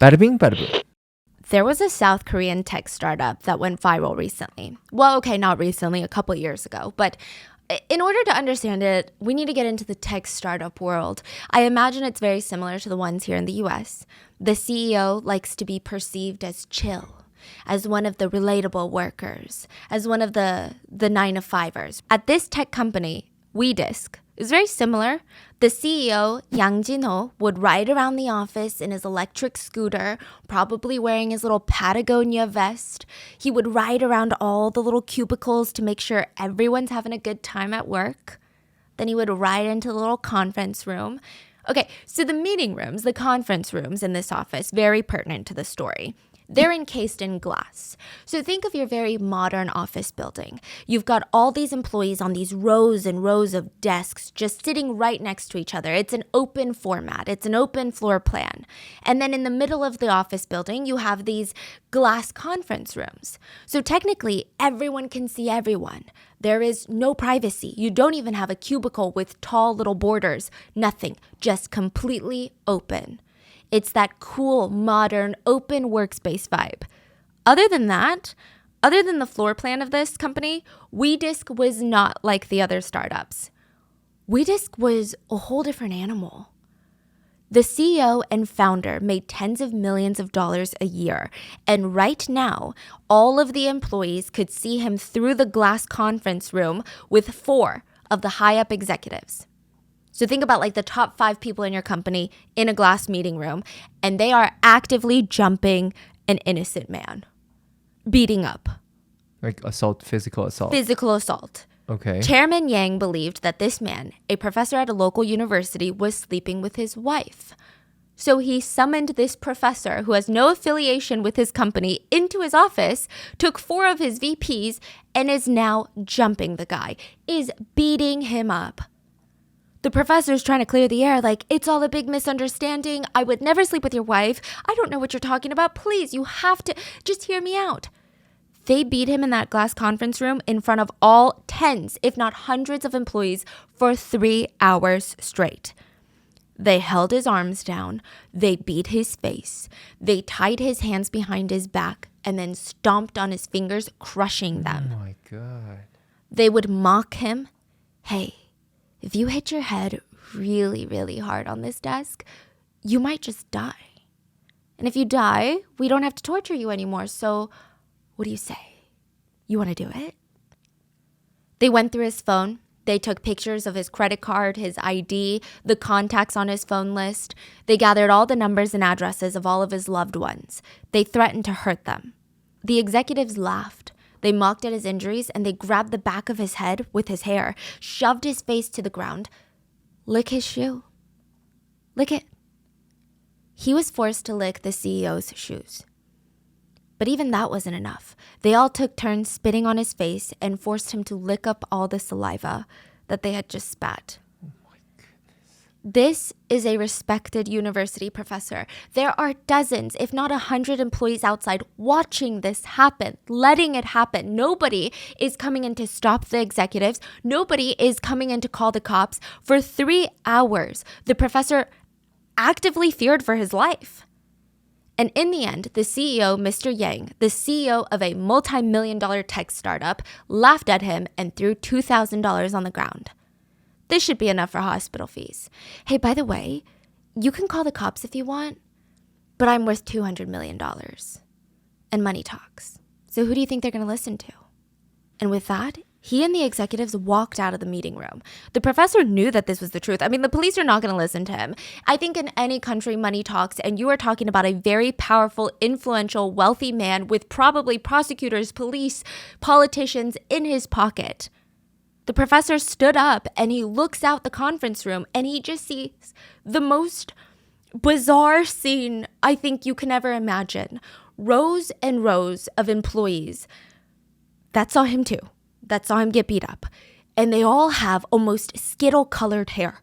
Bada bing, bada boom. There was a South Korean tech startup that went viral recently. Well, okay, not recently, a couple years ago. But in order to understand it, we need to get into the tech startup world. I imagine it's very similar to the ones here in the US. The CEO likes to be perceived as chill, as one of the relatable workers, as one of the 9-to-5ers. At this tech company, WeDisk, is very similar. The CEO, Yang Jin-ho, would ride around the office in his electric scooter, probably wearing his little Patagonia vest. He would ride around all the little cubicles to make sure everyone's having a good time at work. Then he would ride into the little conference room. Okay, so the meeting rooms, the conference rooms in this office, very pertinent to the story. They're encased in glass. So think of your very modern office building. You've got all these employees on these rows and rows of desks just sitting right next to each other. It's an open format. It's an open floor plan. And then in the middle of the office building, you have these glass conference rooms. So technically, everyone can see everyone. There is no privacy. You don't even have a cubicle with tall little borders. Nothing. Just completely open. It's that cool, modern, open workspace vibe. Other than that, other than the floor plan of this company, WeDisk was not like the other startups. WeDisk was a whole different animal. The CEO and founder made tens of millions of dollars a year, and right now, all of the employees could see him through the glass conference room with 4 of the high-up executives. So think about like the top 5 people in your company in a glass meeting room, and they are actively jumping an innocent man, beating up. Like assault, physical assault. Physical assault. Okay. Chairman Yang believed that this man, a professor at a local university, was sleeping with his wife. So he summoned this professor who has no affiliation with his company into his office, took 4 of his VPs, and is now jumping the guy, is beating him up. The professor's trying to clear the air like, it's all a big misunderstanding. I would never sleep with your wife. I don't know what you're talking about. Please, you have to just hear me out. They beat him in that glass conference room in front of all tens, if not hundreds of employees for 3 hours straight. They held his arms down. They beat his face. They tied his hands behind his back and then stomped on his fingers, crushing them. Oh my God. They would mock him. Hey, if you hit your head really, really hard on this desk, you might just die. And if you die, we don't have to torture you anymore. So what do you say? You want to do it? They went through his phone. They took pictures of his credit card, his ID, the contacts on his phone list. They gathered all the numbers and addresses of all of his loved ones. They threatened to hurt them. The executives laughed. They mocked at his injuries, and they grabbed the back of his head with his hair, shoved his face to the ground. Lick his shoe. Lick it. He was forced to lick the CEO's shoes. But even that wasn't enough. They all took turns spitting on his face and forced him to lick up all the saliva that they had just spat. This is a respected university professor. There are dozens, if not 100 employees outside watching this happen, letting it happen. Nobody is coming in to stop the executives. Nobody is coming in to call the cops. For 3 hours, the professor actively feared for his life. And in the end, the CEO, Mr. Yang, the CEO of a multi-million-dollar tech startup, laughed at him and threw $2,000 on the ground. This should be enough for hospital fees. Hey, by the way, you can call the cops if you want, but I'm worth $200 million. And money talks. So who do you think they're going to listen to? And with that, he and the executives walked out of the meeting room. The professor knew that this was the truth. I mean, the police are not going to listen to him. I think in any country, money talks, and you are talking about a very powerful, influential, wealthy man with probably prosecutors, police, politicians in his pocket. The professor stood up and he looks out the conference room and he just sees the most bizarre scene I think you can ever imagine. Rows and rows of employees that saw him too, that saw him get beat up. And they all have almost skittle-colored hair.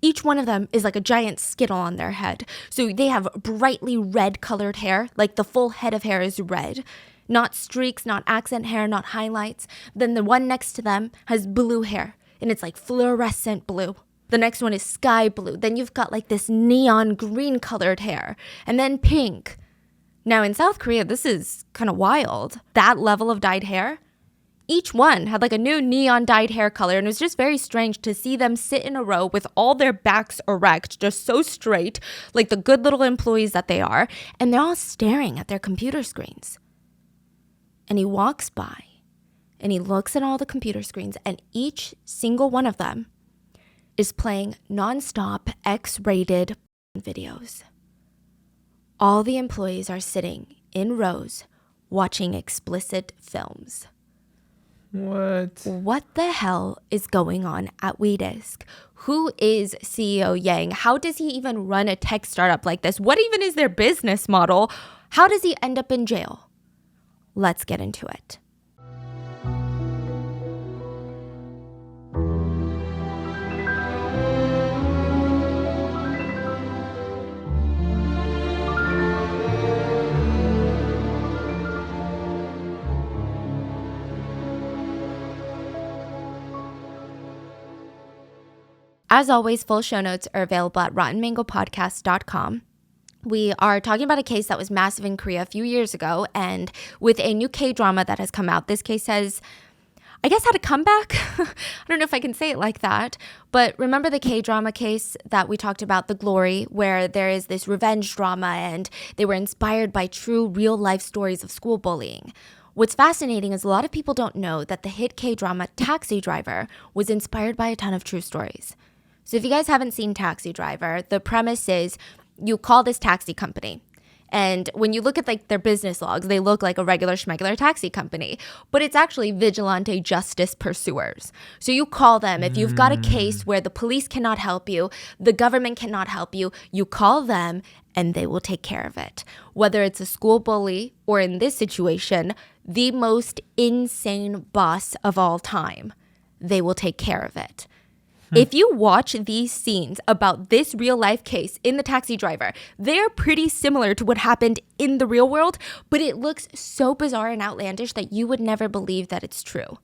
Each one of them is like a giant skittle on their head. So they have brightly red-colored hair, like the full head of hair is red. Not streaks, not accent hair, not highlights. Then the one next to them has blue hair, and it's like fluorescent blue. The next one is sky blue. Then you've got like this neon green colored hair, and then pink. Now in South Korea, this is kind of wild. That level of dyed hair, each one had like a new neon dyed hair color, and it was just very strange to see them sit in a row with all their backs erect, just so straight, like the good little employees that they are, and they're all staring at their computer screens. And he walks by, and he looks at all the computer screens, and each single one of them is playing nonstop X-rated videos. All the employees are sitting in rows watching explicit films. What the hell is going on at WeDisk? Who is CEO Yang? How does he even run a tech startup like this? What even is their business model? How does he end up in jail? Let's get into it. As always, full show notes are available at rottenmangopodcast.com. We are talking about a case that was massive in Korea a few years ago, and with a new K-drama that has come out, this case has, I guess, had a comeback. I don't know if I can say it like that, but remember the K-drama case that we talked about, The Glory, where there is this revenge drama and they were inspired by true real-life stories of school bullying. What's fascinating is a lot of people don't know that the hit K-drama Taxi Driver was inspired by a ton of true stories. So if you guys haven't seen Taxi Driver, the premise is you call this taxi company. And when you look at like their business logs, they look like a regular schmegular taxi company, but it's actually vigilante justice pursuers. So you call them if you've got a case where the police cannot help you, the government cannot help you, you call them and they will take care of it. Whether it's a school bully or in this situation, the most insane boss of all time, they will take care of it. If you watch these scenes about this real life case in The Taxi Driver, they're pretty similar to what happened in the real world, but it looks so bizarre and outlandish that you would never believe that it's true.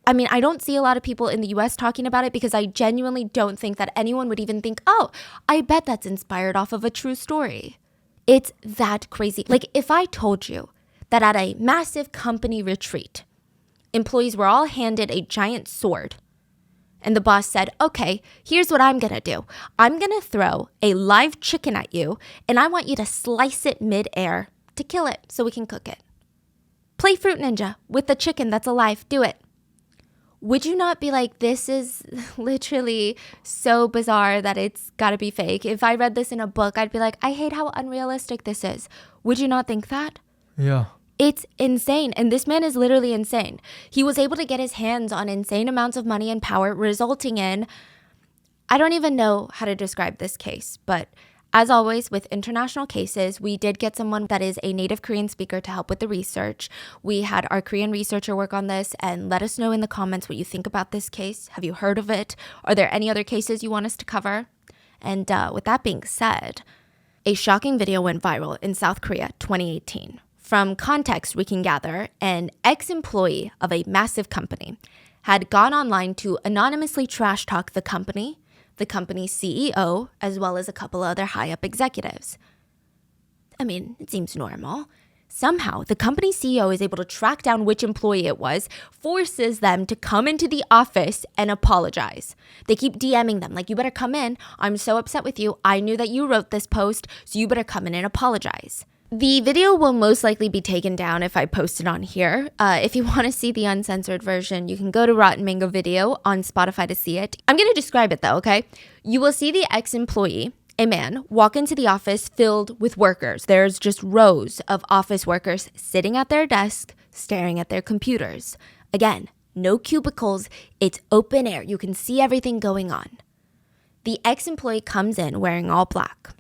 I mean, I don't see a lot of people in the US talking about it because I genuinely don't think that anyone would even think, oh, I bet that's inspired off of a true story. It's that crazy. Like if I told you that at a massive company retreat, employees were all handed a giant sword, and the boss said, okay, here's what I'm going to do. I'm going to throw a live chicken at you, and I want you to slice it mid-air to kill it so we can cook it. Play Fruit Ninja with the chicken that's alive. Do it. Would you not be like, this is literally so bizarre that it's got to be fake? If I read this in a book, I'd be like, I hate how unrealistic this is. Would you not think that? Yeah. It's insane. And this man is literally insane. He was able to get his hands on insane amounts of money and power, resulting in, I don't even know how to describe this case, but as always with international cases, we did get someone that is a native Korean speaker to help with the research. We had our Korean researcher work on this, and let us know in the comments what you think about this case. Have you heard of it? Are there any other cases you want us to cover? And with that being said, a shocking video went viral in South Korea 2018. From context, we can gather an ex-employee of a massive company had gone online to anonymously trash talk the company's CEO, as well as a couple other high-up executives. I mean, it seems normal. Somehow, the company CEO is able to track down which employee it was, forces them to come into the office and apologize. They keep DMing them, like, you better come in. I'm so upset with you. I knew that you wrote this post, so you better come in and apologize. The video will most likely be taken down if I post it on here. If you want to see the uncensored version, you can go to Rotten Mango Video on Spotify to see it. I'm going to describe it though, okay? You will see the ex-employee, a man, walk into the office filled with workers. There's just rows of office workers sitting at their desk, staring at their computers. Again, no cubicles, it's open air. You can see everything going on. The ex-employee comes in wearing all black.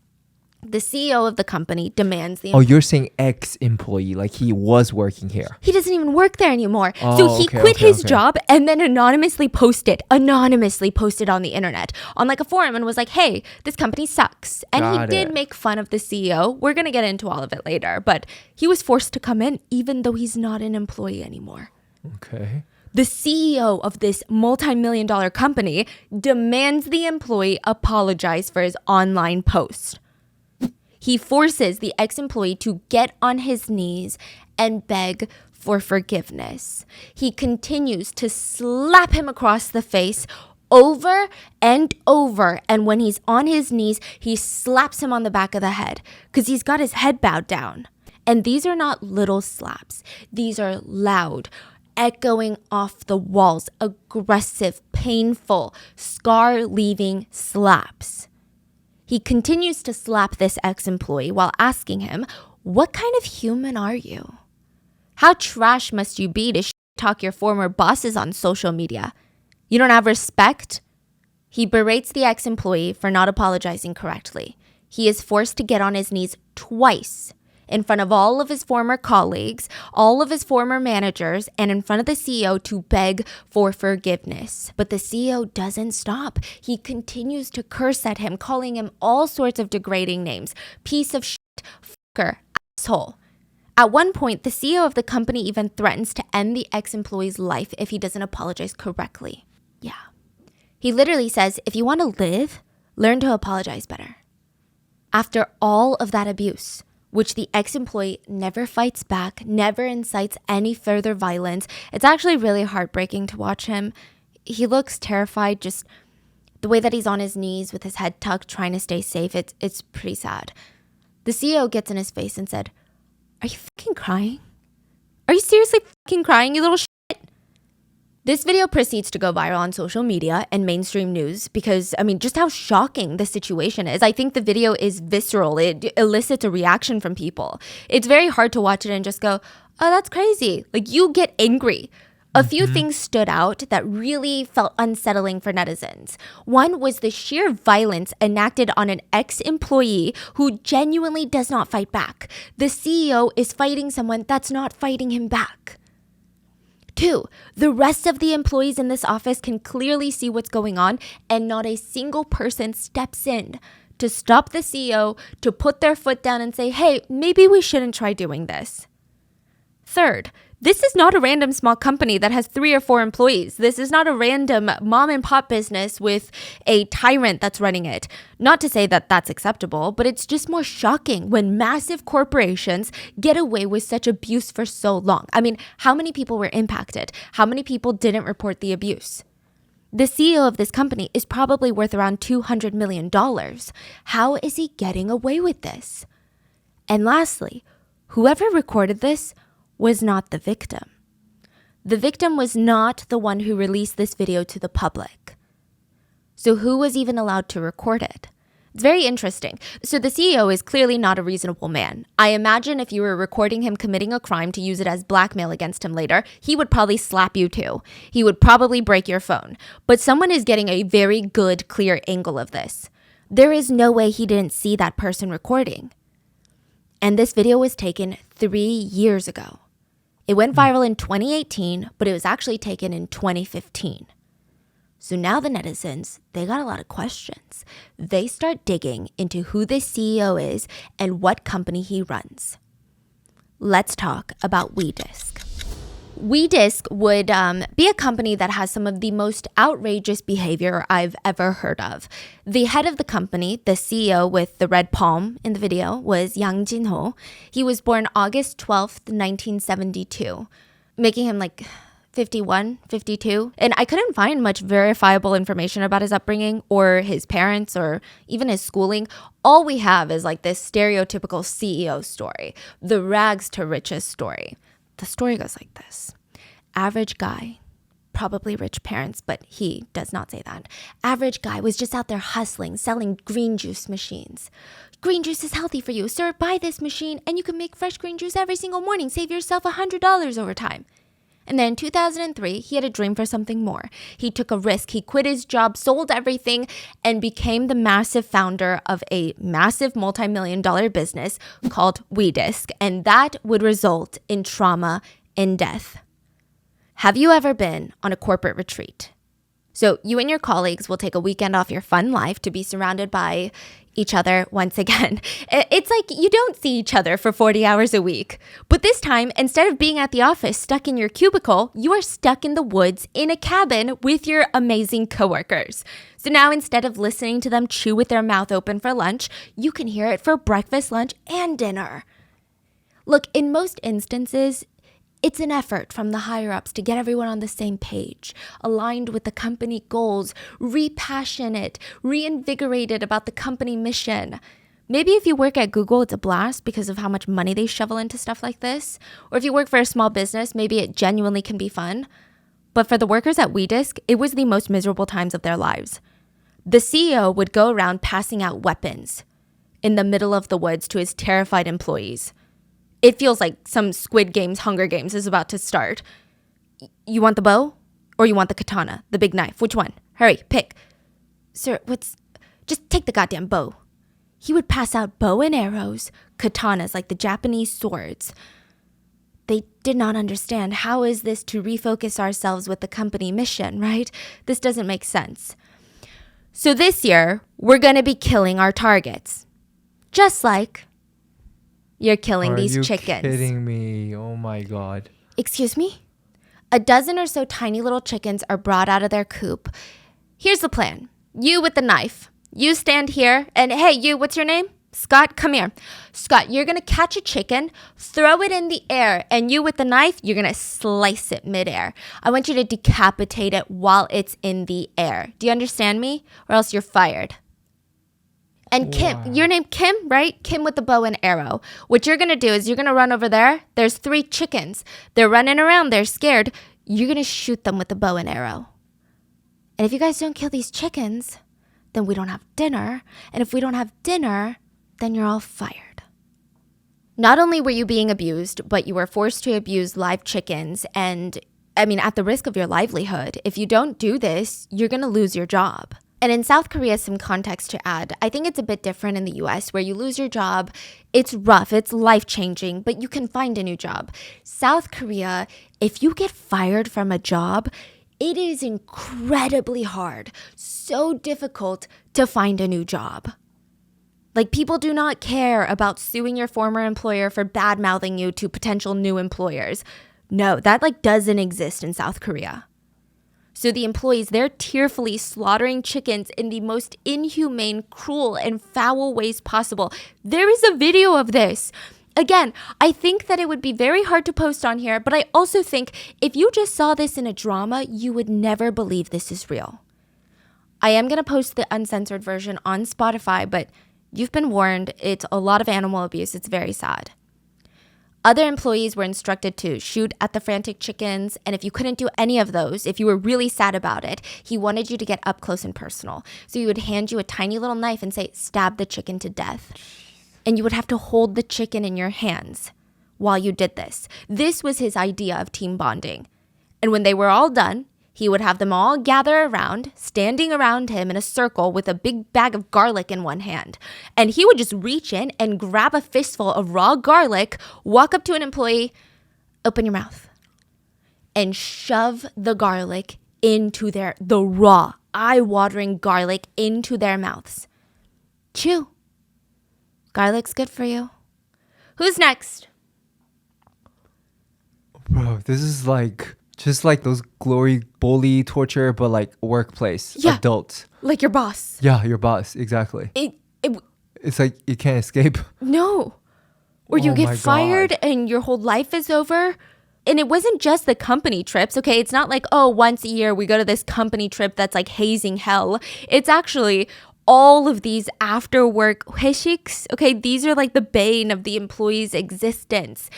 The CEO of the company demands the... Oh, you're saying ex-employee, like he was working here. He doesn't even work there anymore. Oh, so he okay, quit okay, his okay. job and then anonymously posted on the internet on like a forum and was like, hey, this company sucks. And Got he did it. make fun of the CEO. We're going to get into all of it later. But he was forced to come in even though he's not an employee anymore. Okay. The CEO of this multi-million-dollar company demands the employee apologize for his online post. He forces the ex-employee to get on his knees and beg for forgiveness. He continues to slap him across the face over and over. And when he's on his knees, he slaps him on the back of the head because he's got his head bowed down. And these are not little slaps. These are loud, echoing off the walls, aggressive, painful, scar-leaving slaps. He continues to slap this ex-employee while asking him, "What kind of human are you? How trash must you be to talk your former bosses on social media? You don't have respect?" He berates the ex-employee for not apologizing correctly. He is forced to get on his knees twice in front of all of his former colleagues, all of his former managers, and in front of the CEO to beg for forgiveness. But the CEO doesn't stop. He continues to curse at him, calling him all sorts of degrading names. Piece of shit, fucker, asshole. At one point, the CEO of the company even threatens to end the ex-employee's life if he doesn't apologize correctly. Yeah. He literally says, if you want to live, learn to apologize better. After all of that abuse, which the ex-employee never fights back, never incites any further violence. It's actually really heartbreaking to watch him. He looks terrified, just the way that he's on his knees with his head tucked, trying to stay safe. It's pretty sad. The CEO gets in his face and said, "Are you fucking crying? Are you seriously fucking crying, you little shit?" This video proceeds to go viral on social media and mainstream news because, just how shocking the situation is. I think the video is visceral. It elicits a reaction from people. It's very hard to watch it and just go, "Oh, that's crazy." Like, you get angry. A few things stood out that really felt unsettling for netizens. One was the sheer violence enacted on an ex-employee who genuinely does not fight back. The CEO is fighting someone that's not fighting him back. 2, the rest of the employees in this office can clearly see what's going on, and not a single person steps in to stop the CEO, to put their foot down and say, "Hey, maybe we shouldn't try doing this." 3rd, this is not a random small company that has 3 or 4 employees. This is not a random mom and pop business with a tyrant that's running it. Not to say that that's acceptable, but it's just more shocking when massive corporations get away with such abuse for so long. How many people were impacted? How many people didn't report the abuse? The CEO of this company is probably worth around $200 million. How is he getting away with this? And lastly, whoever recorded this was not the victim. The victim was not the one who released this video to the public. So who was even allowed to record it? It's very interesting. So the CEO is clearly not a reasonable man. I imagine if you were recording him committing a crime to use it as blackmail against him later, he would probably slap you too. He would probably break your phone. But someone is getting a very good, clear angle of this. There is no way he didn't see that person recording. And this video was taken 3 years ago. It went viral in 2018, but it was actually taken in 2015. So now the netizens, they got a lot of questions. They start digging into who this CEO is and what company he runs. Let's talk about WeDisk. WeDisk would be a company that has some of the most outrageous behavior I've ever heard of. The head of the company, the CEO with the red palm in the video, was Yang Jin-ho. He was born August 12th, 1972, making him 51, 52. And I couldn't find much verifiable information about his upbringing or his parents or even his schooling. All we have is this stereotypical CEO story, the rags to riches story. The story goes like this. Average guy, probably rich parents, but he does not say that. Average guy was just out there hustling, selling green juice machines. Green juice is healthy for you. Sir, buy this machine and you can make fresh green juice every single morning. Save yourself $100 over time. And then in 2003, he had a dream for something more. He took a risk. He quit his job, sold everything, and became the massive founder of a massive multi-million-dollar business called WeDisk. And that would result in trauma and death. Have you ever been on a corporate retreat? So you and your colleagues will take a weekend off your fun life to be surrounded by, each other once again. It's like you don't see each other for 40 hours a week. But this time, instead of being at the office stuck in your cubicle, you are stuck in the woods in a cabin with your amazing coworkers. So now instead of listening to them chew with their mouth open for lunch, you can hear it for breakfast, lunch, and dinner. Look, in most instances, it's an effort from the higher-ups to get everyone on the same page, aligned with the company goals, repassionate, reinvigorated about the company mission. Maybe if you work at Google, it's a blast because of how much money they shovel into stuff like this. Or if you work for a small business, maybe it genuinely can be fun. But for the workers at WeDisk, it was the most miserable times of their lives. The CEO would go around passing out weapons in the middle of the woods to his terrified employees. It feels like some Squid Games, Hunger Games is about to start. You want the bow or you want the katana, the big knife? Which one? Hurry, pick. Sir, just take the goddamn bow. He would pass out bow and arrows, katanas like the Japanese swords. They did not understand how is this to refocus ourselves with the company mission, right? This doesn't make sense. So this year, we're going to be killing our targets. Just like you're killing these chickens. Are you kidding me? Oh my God. Excuse me? A dozen or so tiny little chickens are brought out of their coop. Here's the plan. You with the knife. You stand here and hey, you, what's your name? Scott, come here. Scott, you're going to catch a chicken, throw it in the air, and you with the knife, you're going to slice it midair. I want you to decapitate it while it's in the air. Do you understand me? Or else you're fired. And Kim, your name Kim, right? Kim with the bow and arrow. What you're going to do is you're going to run over there. There's 3 chickens. They're running around. They're scared. You're going to shoot them with the bow and arrow. And if you guys don't kill these chickens, then we don't have dinner. And if we don't have dinner, then you're all fired. Not only were you being abused, but you were forced to abuse live chickens. And at the risk of your livelihood. If you don't do this, you're going to lose your job. And in South Korea, some context to add, I think it's a bit different in the US where you lose your job. It's rough, it's life-changing, but you can find a new job. South Korea, if you get fired from a job, it is incredibly hard, so difficult to find a new job. Like, people do not care about suing your former employer for bad-mouthing you to potential new employers. No, that doesn't exist in South Korea. So the employees, they're tearfully slaughtering chickens in the most inhumane, cruel, and foul ways possible. There is a video of this. Again, I think that it would be very hard to post on here, but I also think if you just saw this in a drama, you would never believe this is real. I am going to post the uncensored version on Spotify, but you've been warned. It's a lot of animal abuse. It's very sad. Other employees were instructed to shoot at the frantic chickens, and if you couldn't do any of those, if you were really sad about it, he wanted you to get up close and personal. So he would hand you a tiny little knife and say, stab the chicken to death. And you would have to hold the chicken in your hands while you did this. This was his idea of team bonding. And when they were all done, he would have them all gather around, standing around him in a circle with a big bag of garlic in one hand. And he would just reach in and grab a fistful of raw garlic, walk up to an employee, open your mouth, and shove the garlic into the raw, eye-watering garlic into their mouths. Chew. Garlic's good for you. Who's next? Bro, this is just like those glory bully torture, but workplace, yeah. Adults. Like your boss. Yeah, your boss, exactly. It's like you can't escape. No. Or you get fired God. And your whole life is over. And it wasn't just the company trips, okay? It's not like, once a year we go to this company trip that's like hazing hell. It's actually all of these after work haeshiks, okay? These are like the bane of the employee's existence.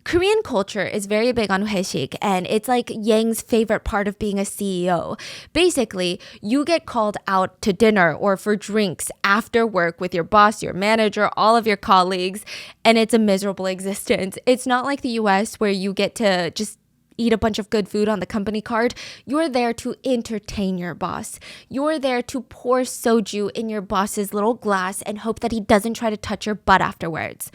Korean culture is very big on haeshik, and it's like Yang's favorite part of being a CEO. Basically, you get called out to dinner or for drinks after work with your boss, your manager, all of your colleagues, and it's a miserable existence. It's not like the US where you get to just eat a bunch of good food on the company card. You're there to entertain your boss. You're there to pour soju in your boss's little glass and hope that he doesn't try to touch your butt afterwards.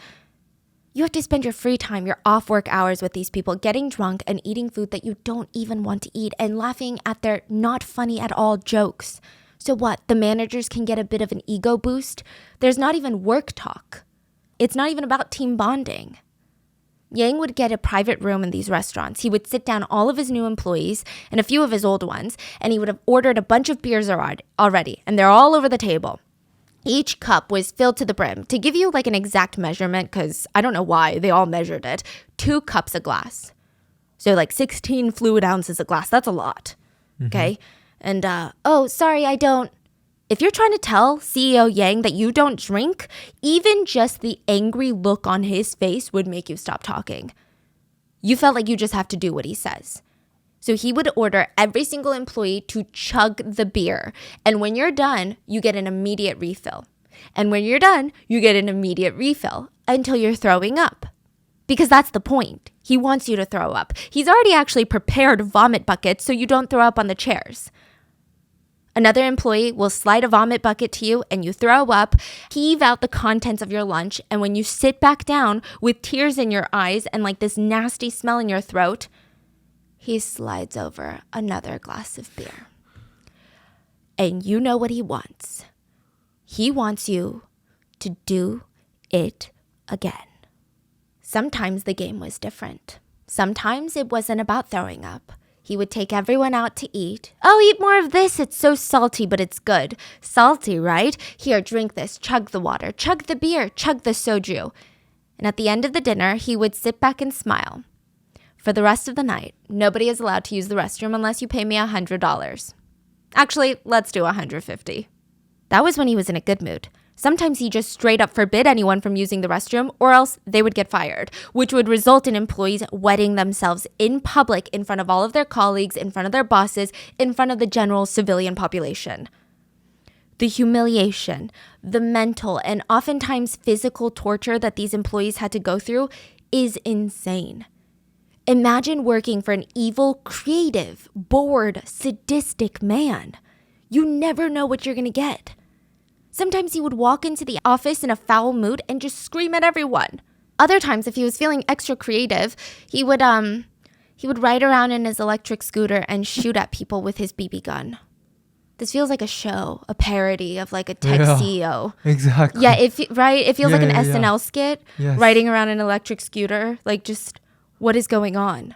You have to spend your free time, your off-work hours with these people, getting drunk and eating food that you don't even want to eat and laughing at their not funny at all jokes. So what? The managers can get a bit of an ego boost? There's not even work talk. It's not even about team bonding. Yang would get a private room in these restaurants. He would sit down all of his new employees and a few of his old ones, and he would have ordered a bunch of beers already, and they're all over the table. Each cup was filled to the brim. To give you like an exact measurement, because I don't know why, they all measured it, 2 cups a glass. So like 16 fluid ounces a glass. That's a lot. Okay? And, sorry, I don't. If you're trying to tell CEO Yang that you don't drink, even just the angry look on his face would make you stop talking. You felt like you just have to do what he says. So he would order every single employee to chug the beer. And when you're done, you get an immediate refill. And when you're done, you get an immediate refill until you're throwing up. Because that's the point. He wants you to throw up. He's already actually prepared vomit buckets so you don't throw up on the chairs. Another employee will slide a vomit bucket to you and you throw up, heave out the contents of your lunch, and when you sit back down with tears in your eyes and like this nasty smell in your throat, he slides over another glass of beer. And you know what he wants. He wants you to do it again. Sometimes the game was different. Sometimes it wasn't about throwing up. He would take everyone out to eat. Oh, eat more of this. It's so salty, but it's good. Salty, right? Here, drink this. Chug the water. Chug the beer. Chug the soju. And at the end of the dinner, he would sit back and smile. For the rest of the night, nobody is allowed to use the restroom unless you pay me $100. Actually, let's do $150. That was when he was in a good mood. Sometimes he just straight up forbid anyone from using the restroom, or else they would get fired, which would result in employees wetting themselves in public in front of all of their colleagues, in front of their bosses, in front of the general civilian population. The humiliation, the mental, and oftentimes physical torture that these employees had to go through is insane. Imagine working for an evil, creative, bored, sadistic man. You never know what you're going to get. Sometimes he would walk into the office in a foul mood and just scream at everyone. Other times, if he was feeling extra creative, he would ride around in his electric scooter and shoot at people with his BB gun. This feels like a show, a parody of like a tech CEO. Exactly. Yeah, it feels like an SNL skit, Yes. riding around in an electric scooter. Like, just what is going on?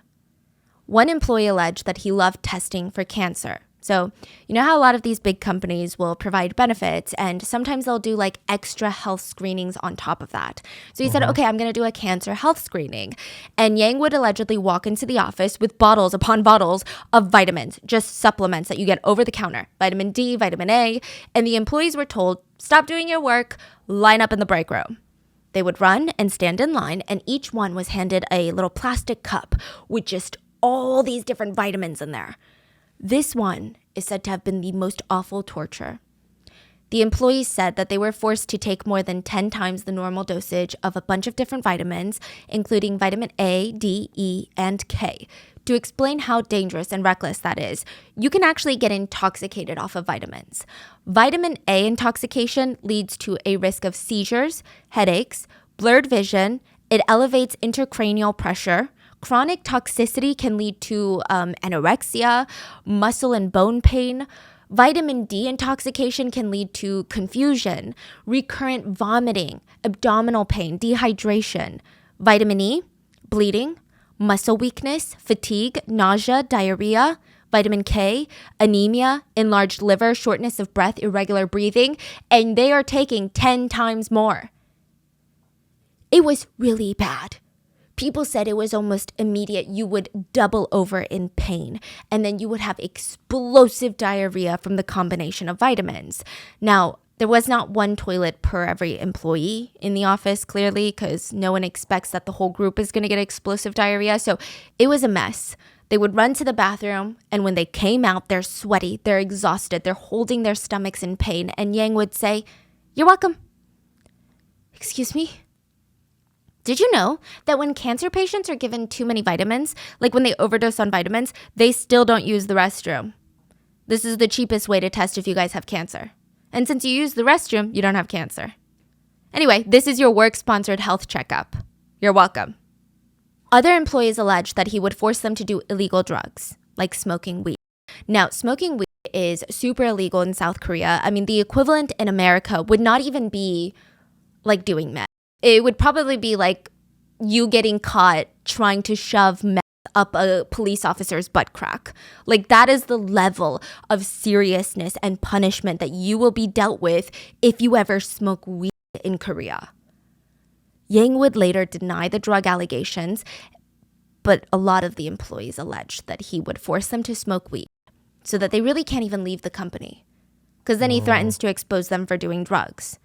One employee alleged that he loved testing for cancer. So, you know how a lot of these big companies will provide benefits and sometimes they'll do like extra health screenings on top of that. So he said, okay, I'm going to do a cancer health screening. And Yang would allegedly walk into the office with bottles upon bottles of vitamins, just supplements that you get over the counter, vitamin D, vitamin A. And the employees were told, stop doing your work, line up in the break room. They would run and stand in line, and each one was handed a little plastic cup with just all these different vitamins in there. This one is said to have been the most awful torture. The employees said that they were forced to take more than 10 times the normal dosage of a bunch of different vitamins, including vitamin A, D, E, and K. To explain how dangerous and reckless that is, you can actually get intoxicated off of vitamins. Vitamin A intoxication leads to a risk of seizures, headaches, blurred vision. It elevates intracranial pressure. Chronic toxicity can lead to anorexia, muscle and bone pain. Vitamin D intoxication can lead to confusion, recurrent vomiting, abdominal pain, dehydration. Vitamin E, bleeding, muscle weakness, fatigue, nausea, diarrhea. Vitamin K, anemia, enlarged liver, shortness of breath, irregular breathing, and they are taking 10 times more. It was really bad. People said it was almost immediate. You would double over in pain, and then you would have explosive diarrhea from the combination of vitamins. Now, there was not one toilet per every employee in the office, clearly, because no one expects that the whole group is going to get explosive diarrhea. So it was a mess. They would run to the bathroom, and when they came out, they're sweaty, they're exhausted, they're holding their stomachs in pain, and Yang would say, "You're welcome." Excuse me? Did you know that when cancer patients are given too many vitamins, like when they overdose on vitamins, they still don't use the restroom? This is the cheapest way to test if you guys have cancer. And since you use the restroom, you don't have cancer. Anyway, this is your work-sponsored health checkup. You're welcome. Other employees alleged that he would force them to do illegal drugs, like smoking weed. Now, smoking weed is super illegal in South Korea. I mean, the equivalent in America would not even be like doing meth. It would probably be like you getting caught trying to shove meth up a police officer's butt crack. Like, that is the level of seriousness and punishment that you will be dealt with if you ever smoke weed in Korea. Yang would later deny the drug allegations, but a lot of the employees alleged that he would force them to smoke weed so that they really can't even leave the company, because then he threatens to expose them for doing drugs.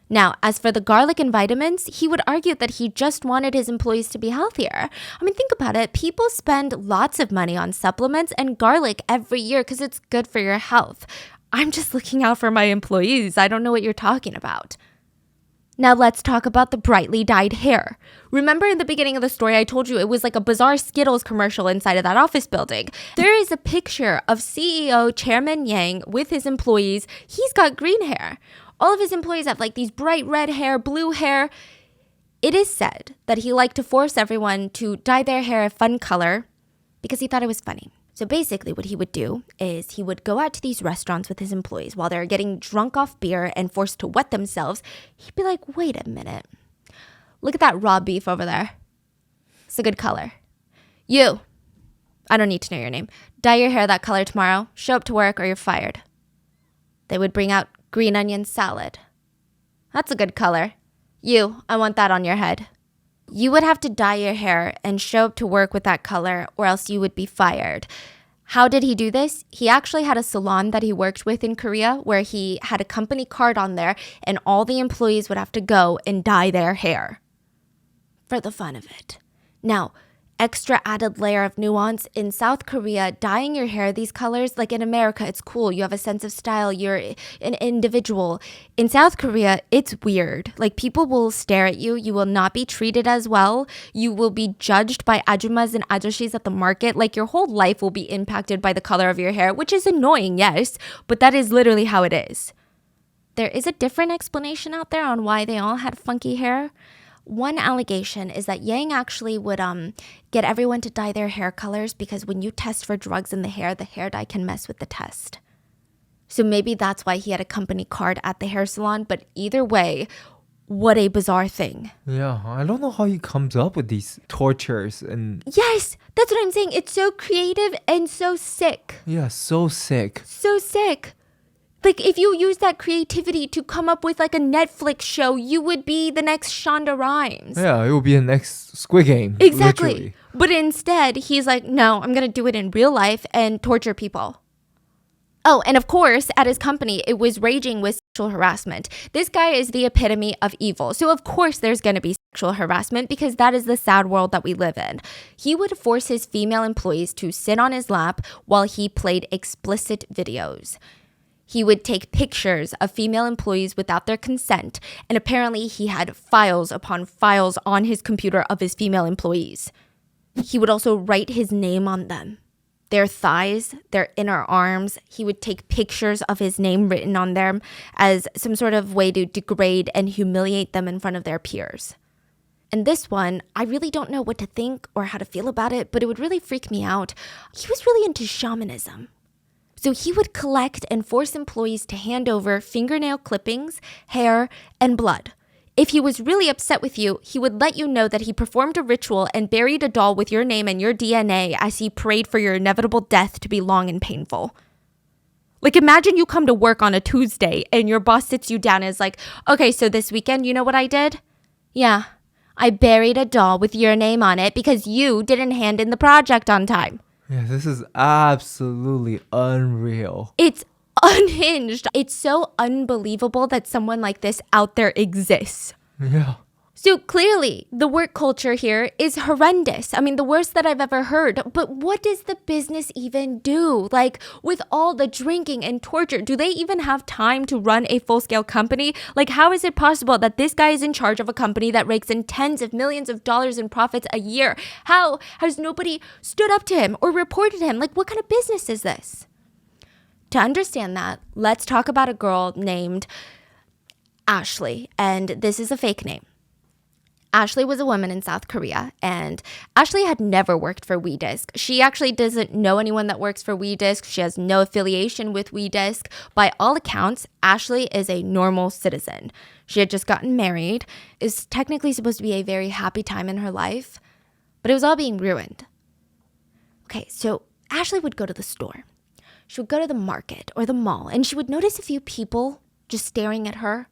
Now, as for the garlic and vitamins, he would argue that he just wanted his employees to be healthier. I mean, think about it. People spend lots of money on supplements and garlic every year because it's good for your health. I'm just looking out for my employees. I don't know what you're talking about. Now let's talk about the brightly dyed hair. Remember in the beginning of the story, I told you it was like a bizarre Skittles commercial inside of that office building. There is a picture of CEO Chairman Yang with his employees. He's got green hair. All of his employees have like these bright red hair, blue hair. It is said that he liked to force everyone to dye their hair a fun color because he thought it was funny. So basically what he would do is he would go out to these restaurants with his employees while they're getting drunk off beer and forced to wet themselves. He'd be like, wait a minute. Look at that raw beef over there. It's a good color. You, I don't need to know your name. Dye your hair that color tomorrow. Show up to work or you're fired. They would bring out green onion salad. That's a good color. You, I want that on your head. You would have to dye your hair and show up to work with that color or else you would be fired. How did he do this? He actually had a salon that he worked with in Korea where he had a company card on there and all the employees would have to go and dye their hair for the fun of it. Now, extra added layer of nuance. In South Korea, dyeing your hair these colors, like in America, it's cool. You have a sense of style. You're an individual. In South Korea, it's weird. Like, people will stare at you. You will not be treated as well. You will be judged by ajumas and ajoshis at the market. Like, your whole life will be impacted by the color of your hair, which is annoying, yes, but that is literally how it is. There is a different explanation out there on why they all had funky hair. One allegation is that Yang actually would get everyone to dye their hair colors because when you test for drugs in the hair dye can mess with the test. So maybe that's why he had a company card at the hair salon. But either way, what a bizarre thing. Yeah, I don't know how he comes up with these tortures and... Yes, that's what I'm saying. It's so creative and so sick. Yeah, so sick. So sick. Like, if you use that creativity to come up with like a Netflix show, you would be the next Shonda Rhimes. Yeah, it will be the next Squid Game. Exactly. Literally. But instead, he's like, no, I'm going to do it in real life and torture people. Oh, and of course, at his company, it was raging with sexual harassment. This guy is the epitome of evil. So of course there's going to be sexual harassment because that is the sad world that we live in. He would force his female employees to sit on his lap while he played explicit videos. He would take pictures of female employees without their consent, and apparently he had files upon files on his computer of his female employees. He would also write his name on them. Their thighs, their inner arms. He would take pictures of his name written on them as some sort of way to degrade and humiliate them in front of their peers. And this one, I really don't know what to think or how to feel about it, but it would really freak me out. He was really into shamanism. So he would collect and force employees to hand over fingernail clippings, hair, and blood. If he was really upset with you, he would let you know that he performed a ritual and buried a doll with your name and your DNA as he prayed for your inevitable death to be long and painful. Like, imagine you come to work on a Tuesday and your boss sits you down and is like, okay, so this weekend, you know what I did? Yeah, I buried a doll with your name on it because you didn't hand in the project on time. Yeah, this is absolutely unreal. It's unhinged. It's so unbelievable that someone like this out there exists. Yeah. So clearly, the work culture here is horrendous. I mean, the worst that I've ever heard. But what does the business even do? Like, with all the drinking and torture, do they even have time to run a full-scale company? Like, how is it possible that this guy is in charge of a company that rakes in tens of millions of dollars in profits a year? How has nobody stood up to him or reported him? Like, what kind of business is this? To understand that, let's talk about a girl named Ashley. And this is a fake name. Ashley was a woman in South Korea, and Ashley had never worked for WeDisk. She actually doesn't know anyone that works for WeDisk. She has no affiliation with WeDisk. By all accounts, Ashley is a normal citizen. She had just gotten married. It's technically supposed to be a very happy time in her life, but it was all being ruined. Okay, so Ashley would go to the store. She would go to the market or the mall, and she would notice a few people just staring at her.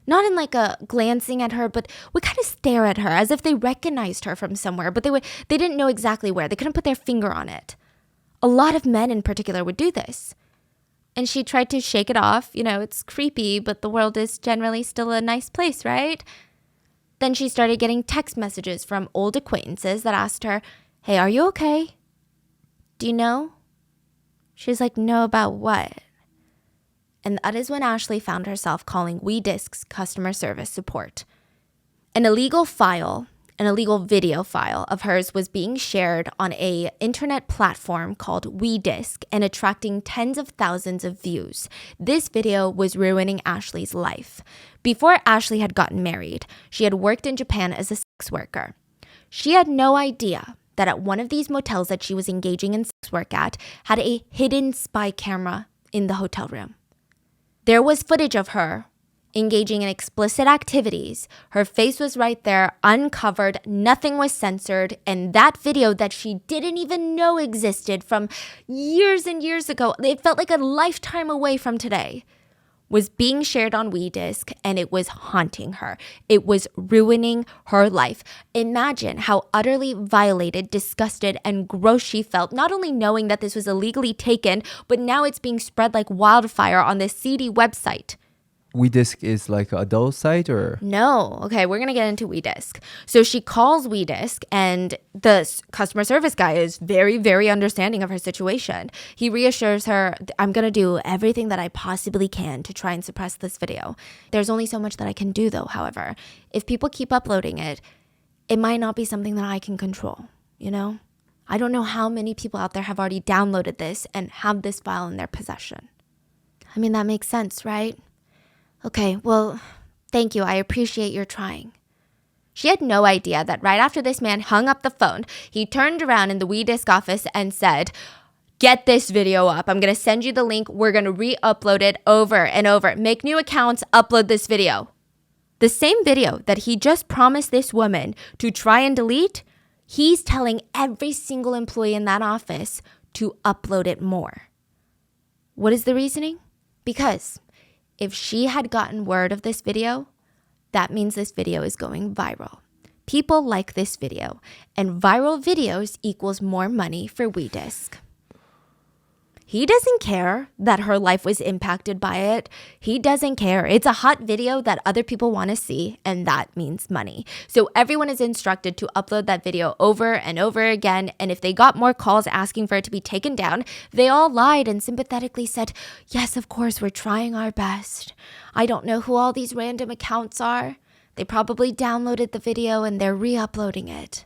Not in like a glancing at her, but would kind of stare at her as if they recognized her from somewhere, but they didn't know exactly where. They couldn't put their finger on it. A lot of men in particular would do this. And she tried to shake it off. You know, it's creepy, but the world is generally still a nice place, right? Then she started getting text messages from old acquaintances that asked her, "Hey, are you okay? Do you know?" She was like, "No, about what?" And that is when Ashley found herself calling WeDisk's customer service support. An illegal video file of hers was being shared on an internet platform called WeDisk and attracting tens of thousands of views. This video was ruining Ashley's life. Before Ashley had gotten married, she had worked in Japan as a sex worker. She had no idea that at one of these motels that she was engaging in sex work at had a hidden spy camera in the hotel room. There was footage of her engaging in explicit activities. Her face was right there, uncovered, nothing was censored, and that video that she didn't even know existed from years and years ago, it felt like a lifetime away from today, was being shared on WeDisk, and it was haunting her. It was ruining her life. Imagine how utterly violated, disgusted, and gross she felt, not only knowing that this was illegally taken, but now it's being spread like wildfire on this seedy website. WeDisk is like an adult site or? No. Okay, we're going to get into WeDisk. So she calls WeDisk, and the customer service guy is very, very understanding of her situation. He reassures her, "I'm going to do everything that I possibly can to try and suppress this video. There's only so much that I can do, though, however. If people keep uploading it, it might not be something that I can control, you know? I don't know how many people out there have already downloaded this and have this file in their possession." I mean, that makes sense, right? "Okay, well, thank you. I appreciate your trying." She had no idea that right after this man hung up the phone, he turned around in the WeDisk office and said, "Get this video up. I'm going to send you the link. We're going to re-upload it over and over. Make new accounts, upload this video." The same video that he just promised this woman to try and delete, he's telling every single employee in that office to upload it more. What is the reasoning? Because if she had gotten word of this video, that means this video is going viral. People like this video, and viral videos equals more money for WeDisk. He doesn't care that her life was impacted by it. He doesn't care. It's a hot video that other people want to see, and that means money. So everyone is instructed to upload that video over and over again, and if they got more calls asking for it to be taken down, they all lied and sympathetically said, "Yes, of course, we're trying our best. I don't know who all these random accounts are. They probably downloaded the video and they're re-uploading it."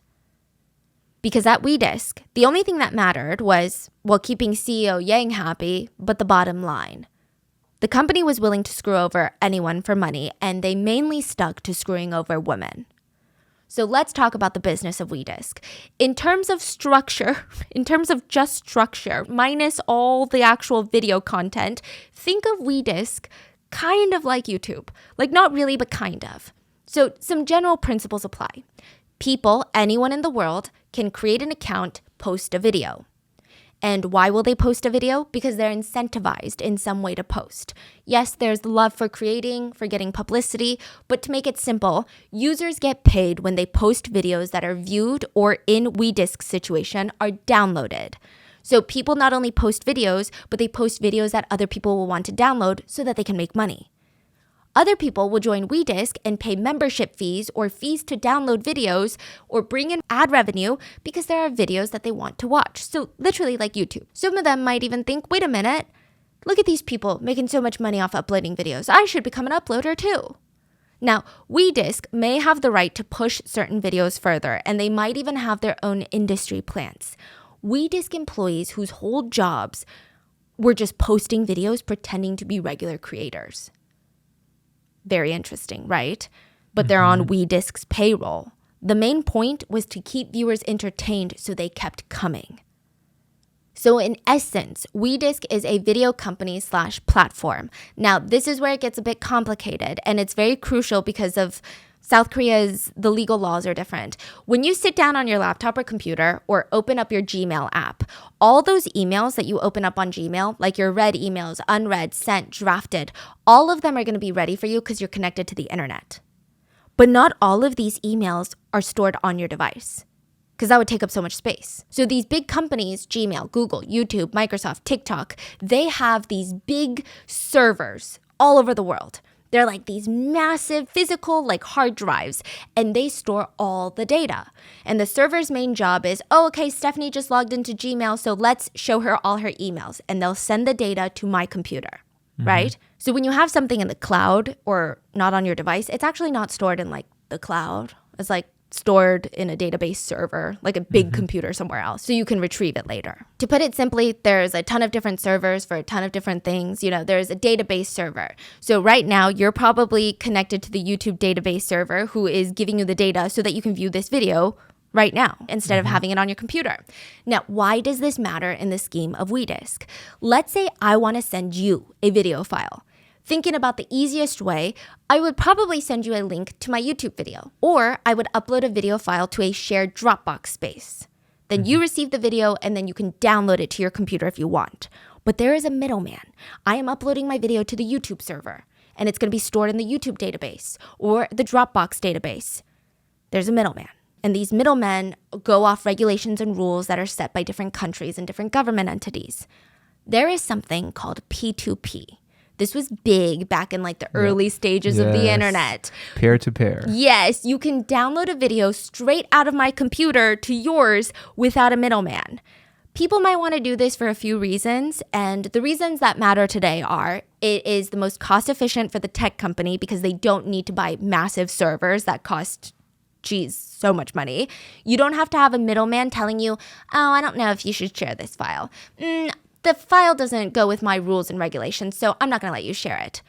Because at WeDisk, the only thing that mattered was, well, keeping CEO Yang happy, but the bottom line. The company was willing to screw over anyone for money, and they mainly stuck to screwing over women. So let's talk about the business of WeDisk. In terms of structure, in terms of just structure, minus all the actual video content, think of WeDisk kind of like YouTube. Like not really, but kind of. So some general principles apply. People, anyone in the world, can create an account, post a video. And why will they post a video? Because they're incentivized in some way to post. Yes, there's love for creating, for getting publicity, but to make it simple, users get paid when they post videos that are viewed or in WeDisk's situation are downloaded. So people not only post videos, but they post videos that other people will want to download so that they can make money. Other people will join WeDisk and pay membership fees or fees to download videos or bring in ad revenue because there are videos that they want to watch. So literally like YouTube. Some of them might even think, wait a minute, look at these people making so much money off uploading videos. I should become an uploader too. Now, WeDisk may have the right to push certain videos further, and they might even have their own industry plans. WeDisk employees whose whole jobs were just posting videos pretending to be regular creators. Very interesting, right? but they're on WeDisk's payroll. The main point was to keep viewers entertained, so they kept coming. So in essence, WeDisk is a video company / platform. Now, this is where it gets a bit complicated, and it's very crucial because of South Korea's, the legal laws are different. When you sit down on your laptop or computer or open up your Gmail app, all those emails that you open up on Gmail, like your read emails, unread, sent, drafted, all of them are going to be ready for you because you're connected to the internet. But not all of these emails are stored on your device, because that would take up so much space. So these big companies, Gmail, Google, YouTube, Microsoft, TikTok, they have these big servers all over the world. They're like these massive physical like hard drives, and they store all the data. And the server's main job is, okay, Stephanie just logged into Gmail, so let's show her all her emails, and they'll send the data to my computer, right? So when you have something in the cloud or not on your device, it's actually not stored in like the cloud. It's like stored in a database server, like a big computer somewhere else, so you can retrieve it later. To put it simply, there's a ton of different servers for a ton of different things. You know, there's a database server. So right now, you're probably connected to the YouTube database server who is giving you the data so that you can view this video right now instead of having it on your computer. Now, why does this matter in the scheme of WeDisk? Let's say I want to send you a video file. Thinking about the easiest way, I would probably send you a link to my YouTube video, or I would upload a video file to a shared Dropbox space. Then you receive the video, and then you can download it to your computer if you want. But there is a middleman. I am uploading my video to the YouTube server, and it's going to be stored in the YouTube database or the Dropbox database. There's a middleman. And these middlemen go off regulations and rules that are set by different countries and different government entities. There is something called P2P. This was big back in like the early stages of the internet. Peer-to-peer. Yes, you can download a video straight out of my computer to yours without a middleman. People might want to do this for a few reasons, and the reasons that matter today are it is the most cost efficient for the tech company because they don't need to buy massive servers that cost so much money. You don't have to have a middleman telling you, I don't know if you should share this file. The file doesn't go with my rules and regulations, so I'm not going to let you share it.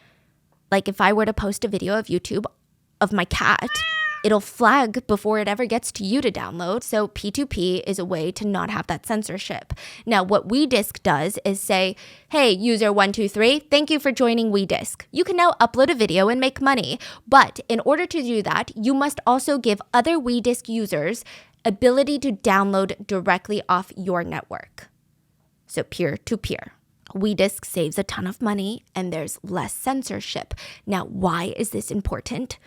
Like if I were to post a video of YouTube of my cat, it'll flag before it ever gets to you to download. So P2P is a way to not have that censorship. Now, what WeDisk does is say, hey, user 123, thank you for joining WeDisk. You can now upload a video and make money. But in order to do that, you must also give other WeDisk users ability to download directly off your network. So peer-to-peer. WeDisk saves a ton of money and there's less censorship. Now, why is this important?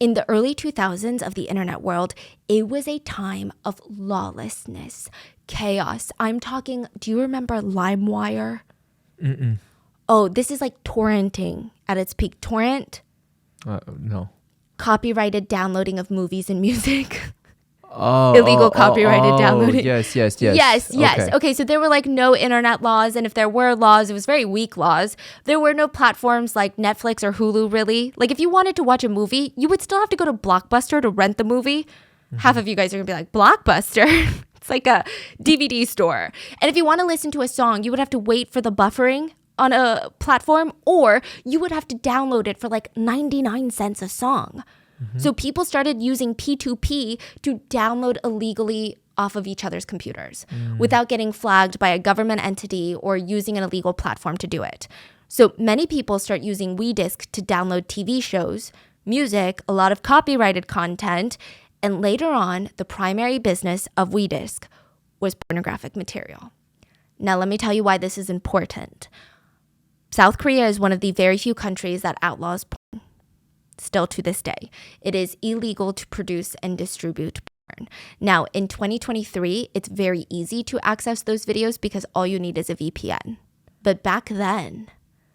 In the early 2000s of the internet world, it was a time of lawlessness, chaos. I'm talking, do you remember LimeWire? Oh, this is like torrenting at its peak. Torrent? No. Copyrighted downloading of movies and music. Illegal copyrighted downloading. Yes. Okay, so there were like no internet laws, and if there were laws, it was very weak laws. There were no platforms like Netflix or Hulu, really. Like if you wanted to watch a movie, you would still have to go to Blockbuster to rent the movie. Half of you guys are gonna be like, Blockbuster? It's like a DVD store. And if you want to listen to a song, you would have to wait for the buffering on a platform, or you would have to download it for like 99 cents a song. So people started using P2P to download illegally off of each other's computers without getting flagged by a government entity or using an illegal platform to do it. So many people start using WeDisk to download TV shows, music, a lot of copyrighted content, and later on, the primary business of WeDisk was pornographic material. Now, let me tell you why this is important. South Korea is one of the very few countries that outlaws porn. Still to this day, it is illegal to produce and distribute porn. Now, in 2023, it's very easy to access those videos because all you need is a VPN. But back then,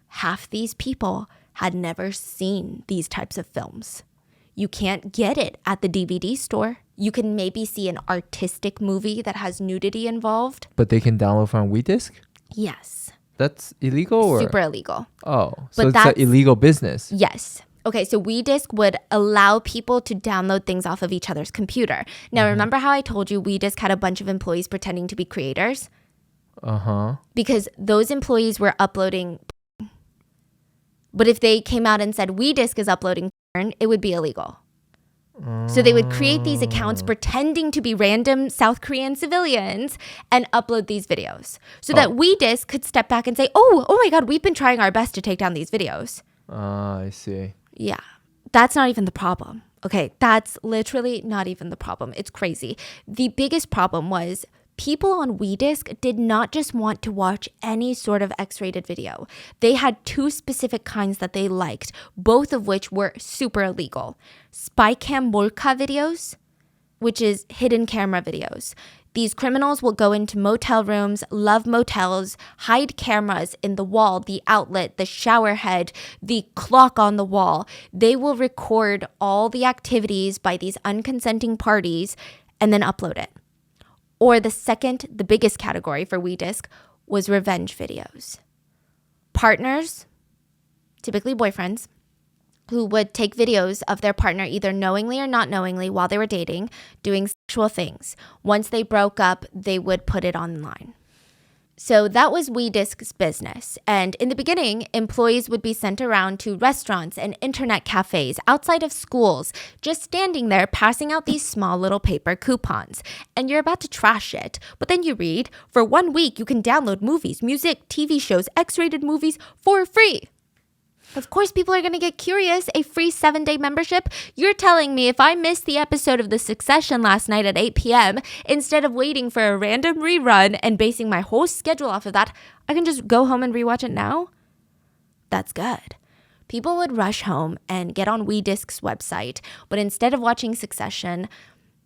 half these people had never seen these types of films. You can't get it at the DVD store. You can maybe see an artistic movie that has nudity involved. But they can download from WeDisk? Yes. That's illegal? Or? Super illegal. Oh, so it's an illegal business. Yes. Okay, so WeDisk would allow people to download things off of each other's computer. Now, remember how I told you WeDisk had a bunch of employees pretending to be creators? Because those employees were uploading porn. But if they came out and said WeDisk is uploading porn, it would be illegal. So they would create these accounts pretending to be random South Korean civilians and upload these videos so that WeDisc could step back and say, oh my God, we've been trying our best to take down these videos. I see. Yeah, that's not even the problem. Okay, that's literally not even the problem. It's crazy. The biggest problem was people on WeDisc did not just want to watch any sort of X-rated video. They had two specific kinds that they liked, both of which were super illegal. Spycam molka videos, which is hidden camera videos. These criminals will go into motel rooms, love motels, hide cameras in the wall, the outlet, the shower head, the clock on the wall. They will record all the activities by these unconsenting parties and then upload it. Or the second, the biggest category for WeDisc was revenge videos. Partners, typically boyfriends, who would take videos of their partner either knowingly or not knowingly while they were dating, doing sexual things. Once they broke up, they would put it online. So that was WeDisc's business. And in the beginning, employees would be sent around to restaurants and internet cafes outside of schools, just standing there passing out these small little paper coupons. And you're about to trash it. But then you read, for 1 week, you can download movies, music, TV shows, X-rated movies for free. Of course, people are going to get curious. A free 7-day membership? You're telling me if I missed the episode of The Succession last night at 8 p.m., instead of waiting for a random rerun and basing my whole schedule off of that, I can just go home and rewatch it now? That's good. People would rush home and get on WeDisc's website, but instead of watching Succession,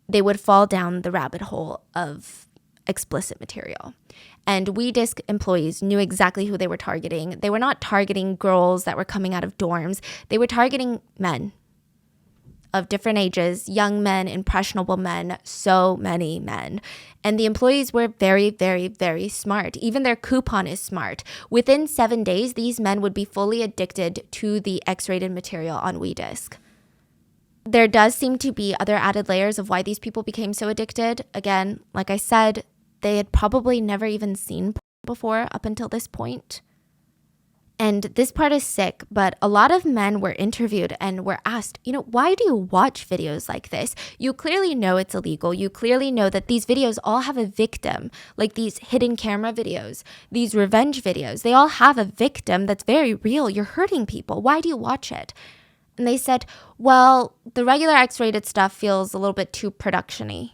they would fall down the rabbit hole of explicit material. And WeDisc employees knew exactly who they were targeting. They were not targeting girls that were coming out of dorms. They were targeting men of different ages, young men, impressionable men, so many men. And the employees were very, very, very smart. Even their coupon is smart. Within 7 days, these men would be fully addicted to the X-rated material on WeDisc. There does seem to be other added layers of why these people became so addicted. Again, like I said, they had probably never even seen before up until this point. And this part is sick, but a lot of men were interviewed and were asked, why do you watch videos like this? You clearly know it's illegal. You clearly know that these videos all have a victim, like these hidden camera videos, these revenge videos. They all have a victim that's very real. You're hurting people. Why do you watch it? And they said, well, the regular X-rated stuff feels a little bit too production-y.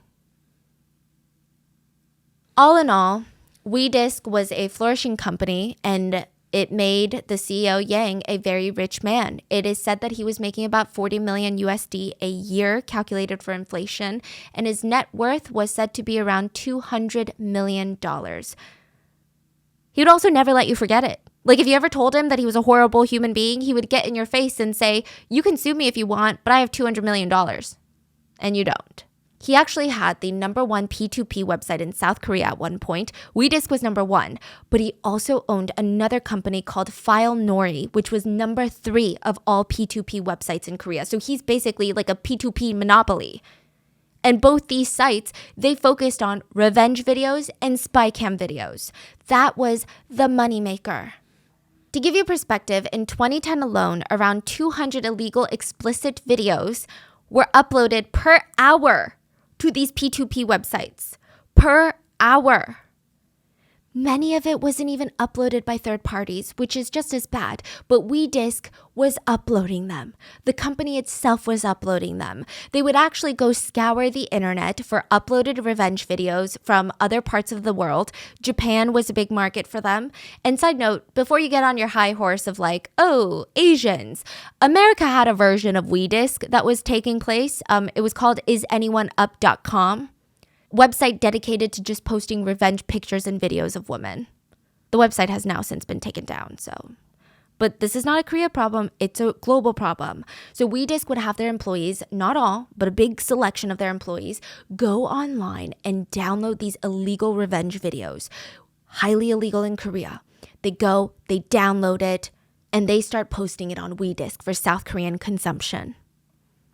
All in all, WeDisc was a flourishing company, and it made the CEO Yang a very rich man. It is said that he was making about 40 million USD a year calculated for inflation, and his net worth was said to be around $200 million. He would also never let you forget it. Like if you ever told him that he was a horrible human being, he would get in your face and say, you can sue me if you want, but I have $200 million. And you don't. He actually had the #1 P2P website in South Korea at one point. WeDisc was #1, but he also owned another company called FileNori, which was #3 of all P2P websites in Korea. So he's basically like a P2P monopoly. And both these sites, they focused on revenge videos and spy cam videos. That was the moneymaker. To give you perspective, in 2010 alone, around 200 illegal explicit videos were uploaded per hour to these P2P websites. Per hour. Many of it wasn't even uploaded by third parties, which is just as bad, but WeDisc was uploading them. The company itself was uploading them. They would actually go scour the internet for uploaded revenge videos from other parts of the world. Japan was a big market for them. And side note, before you get on your high horse of like, oh, Asians, America had a version of WeDisc that was taking place. It was called isanyoneUp.com. Website dedicated to just posting revenge pictures and videos of women. The website has now since been taken down, But this is not a Korea problem, it's a global problem. So WeDisc would have their employees, not all, but a big selection of their employees, go online and download these illegal revenge videos. Highly illegal in Korea. They go, they download it, and they start posting it on WeDisc for South Korean consumption.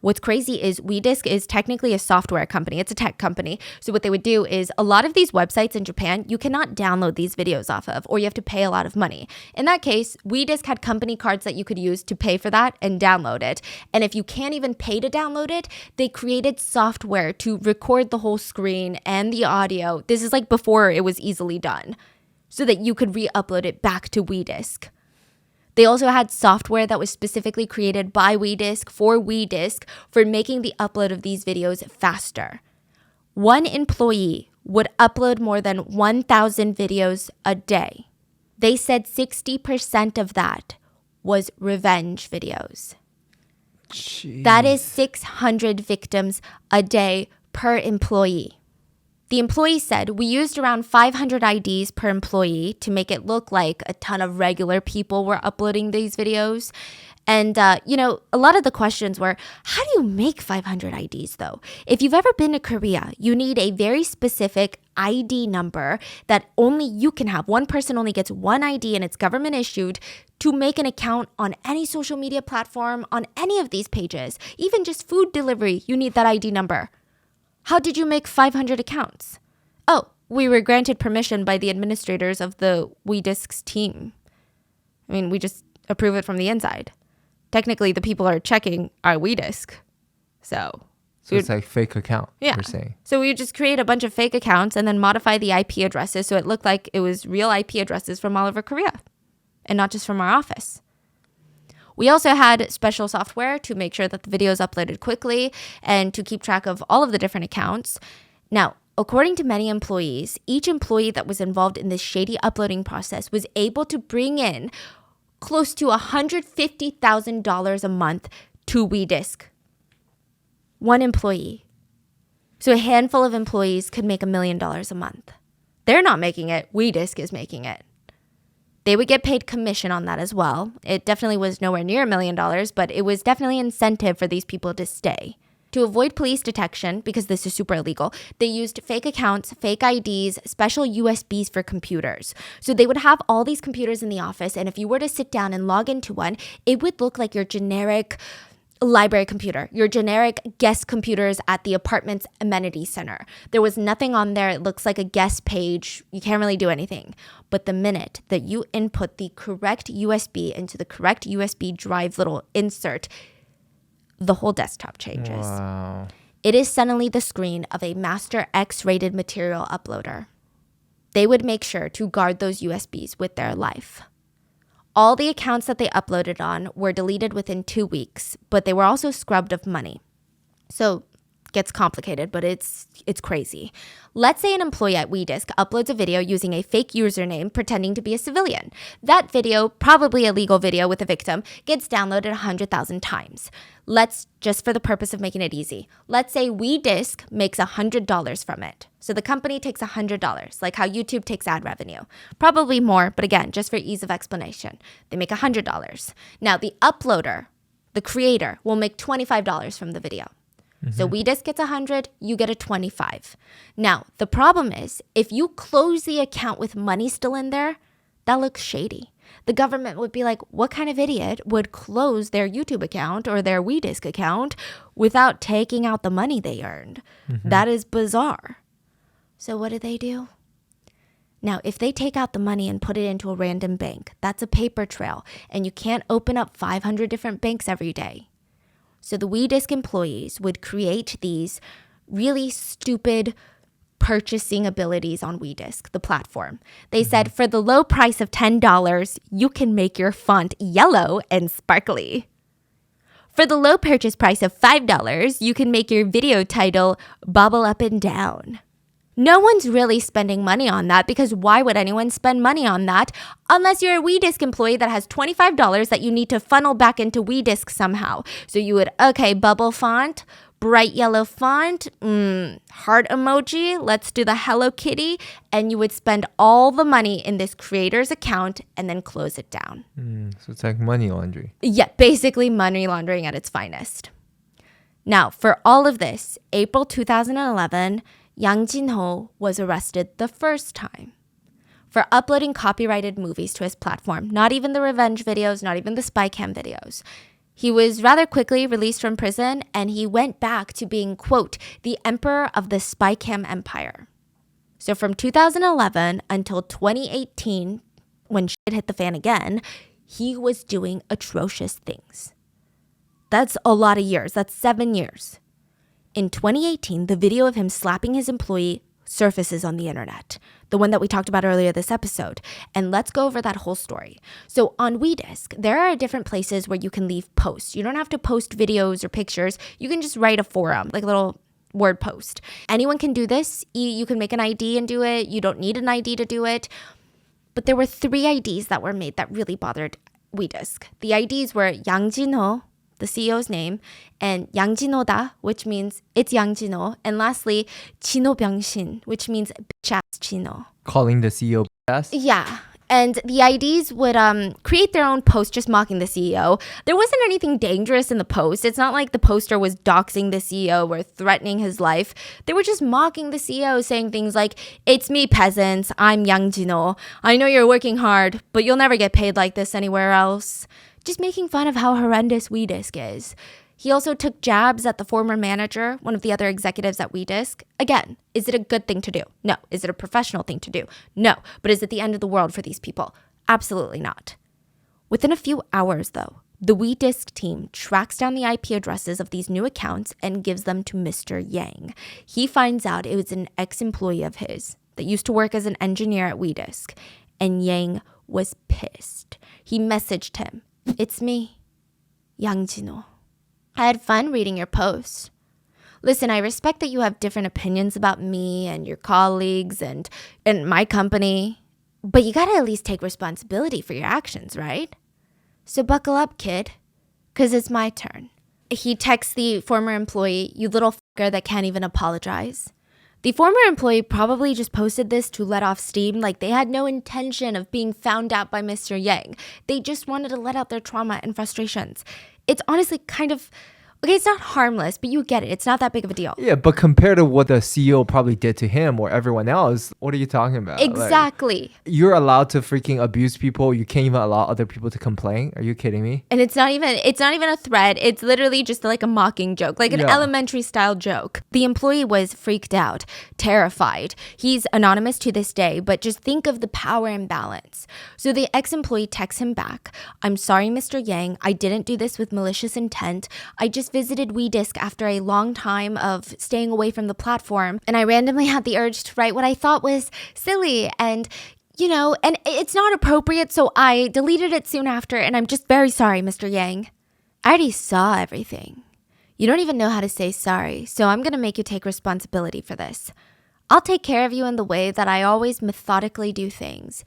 What's crazy is WeDisk is technically a software company. It's a tech company. So what they would do is a lot of these websites in Japan, you cannot download these videos off of, or you have to pay a lot of money. In that case, WeDisk had company cards that you could use to pay for that and download it. And if you can't even pay to download it, they created software to record the whole screen and the audio. This is like before it was easily done, so that you could re-upload it back to WeDisk. They also had software that was specifically created by WeDisk for making the upload of these videos faster. One employee would upload more than 1,000 videos a day. They said 60% of that was revenge videos. Jeez. That is 600 victims a day per employee. The employee said, we used around 500 IDs per employee to make it look like a ton of regular people were uploading these videos. And, a lot of the questions were, how do you make 500 IDs though? If you've ever been to Korea, you need a very specific ID number that only you can have. One person only gets one ID and it's government issued to make an account on any social media platform, on any of these pages. Even just food delivery, you need that ID number. How did you make 500 accounts? Oh, we were granted permission by the administrators of the WeDisk's team. I mean, we just approve it from the inside. Technically, the people are checking our WeDisk. So it's like fake account, yeah. you're saying. So we would just create a bunch of fake accounts and then modify the IP addresses so it looked like it was real IP addresses from all over Korea and not just from our office. We also had special software to make sure that the video is uploaded quickly and to keep track of all of the different accounts. Now, according to many employees, each employee that was involved in this shady uploading process was able to bring in close to $150,000 a month to WeDisk. One employee. So a handful of employees could make $1 million a month. They're not making it. WeDisk is making it. They would get paid commission on that as well. It definitely was nowhere near $1 million, but it was definitely incentive for these people to stay. To avoid police detection, because this is super illegal, they used fake accounts, fake IDs, special USBs for computers. So they would have all these computers in the office, and if you were to sit down and log into one, it would look like your generic library computer, your generic guest computers at the apartment's amenity center. There was nothing on there. It looks like a guest page. You can't really do anything. But the minute that you input the correct USB into the correct USB drive little insert, the whole desktop changes. Wow. It is suddenly the screen of a master X-rated material uploader. They would make sure to guard those USBs with their life. All the accounts that they uploaded on were deleted within 2 weeks, but they were also scrubbed of money. So it gets complicated, but it's crazy. Let's say an employee at WeDisk uploads a video using a fake username pretending to be a civilian. That video, probably a legal video with a victim, gets downloaded 100,000 times. Let's, just for the purpose of making it easy, let's say WeDisk makes $100 from it. So the company takes $100, like how YouTube takes ad revenue. Probably more, but again, just for ease of explanation, they make $100. Now the uploader, the creator, will make $25 from the video. So WeDisk gets 100, you get a 25. Now, the problem is, if you close the account with money still in there, that looks shady. The government would be like, what kind of idiot would close their YouTube account or their WeDisk account without taking out the money they earned? That is bizarre. So what do? Now, if they take out the money and put it into a random bank, that's a paper trail, and you can't open up 500 different banks every day. So the WeDisk employees would create these really stupid purchasing abilities on WeDisk, the platform. They said, for the low price of $10, you can make your font yellow and sparkly. For the low purchase price of $5, you can make your video title bubble up and down. No one's really spending money on that, because why would anyone spend money on that unless you're a WeDisk employee that has $25 that you need to funnel back into WeDisk somehow? So you would, bubble font, bright yellow font, heart emoji, let's do the Hello Kitty, and you would spend all the money in this creator's account and then close it down. So it's like money laundering. Yeah, basically money laundering at its finest. Now, for all of this, April 2011, Yang Jin-ho was arrested the first time for uploading copyrighted movies to his platform. Not even the revenge videos, not even the spy cam videos. He was rather quickly released from prison, and he went back to being, quote, the emperor of the spy cam empire. So from 2011 until 2018, when shit hit the fan again, he was doing atrocious things. That's a lot of years. That's 7 years. In 2018, the video of him slapping his employee surfaces on the internet, the one that we talked about earlier this episode. And let's go over that whole story. So on WeDisk, there are different places where you can leave posts. You don't have to post videos or pictures. You can just write a forum, like a little word post. Anyone can do this. You can make an ID and do it. You don't need an ID to do it. But there were 3 IDs that were made that really bothered WeDisk. The IDs were Yang Jin-ho, the CEO's name, and Yang Jin-ho-da, which means it's Yang Jin-ho, and lastly, Chino Byung-shin, which means bitch-ass Chino. Calling the CEO ass? Yeah. And the IDs would create their own post just mocking the CEO. There wasn't anything dangerous in the post. It's not like the poster was doxing the CEO or threatening his life. They were just mocking the CEO, saying things like, "It's me, peasants. I'm Yang Jin-ho. I know you're working hard, but you'll never get paid like this anywhere else." Just making fun of how horrendous WeDisk is. He also took jabs at the former manager, one of the other executives at WeDisk. Again, is it a good thing to do? No. Is it a professional thing to do? No. But is it the end of the world for these people? Absolutely not. Within a few hours, though, the WeDisk team tracks down the IP addresses of these new accounts and gives them to Mr. Yang. He finds out it was an ex-employee of his that used to work as an engineer at WeDisk, and Yang was pissed. He messaged him, "It's me, Yang Jin-ho. I had fun reading your posts. Listen, I respect that you have different opinions about me and your colleagues and my company, but you gotta at least take responsibility for your actions, right? So buckle up, kid, because it's my turn." He texts the former employee, "You little fucker that can't even apologize." The former employee probably just posted this to let off steam, like they had no intention of being found out by Mr. Yang. They just wanted to let out their trauma and frustrations. It's honestly kind of, okay, it's not harmless, but you get it. It's not that big of a deal. Yeah, but compared to what the CEO probably did to him or everyone else, what are you talking about? Exactly. Like, you're allowed to freaking abuse people. You can't even allow other people to complain. Are you kidding me? And it's not even a threat. It's literally just like a mocking joke, like an elementary style joke. The employee was freaked out, terrified. He's anonymous to this day, but just think of the power imbalance. So the ex-employee texts him back, "I'm sorry, Mr. Yang. I didn't do this with malicious intent. I just visited WeDisk after a long time of staying away from the platform, and I randomly had the urge to write what I thought was silly and, and it's not appropriate, so I deleted it soon after, and I'm just very sorry, Mr. Yang." I already saw everything. You don't even know how to say sorry, so I'm gonna make you take responsibility for this. I'll take care of you in the way that I always methodically do things.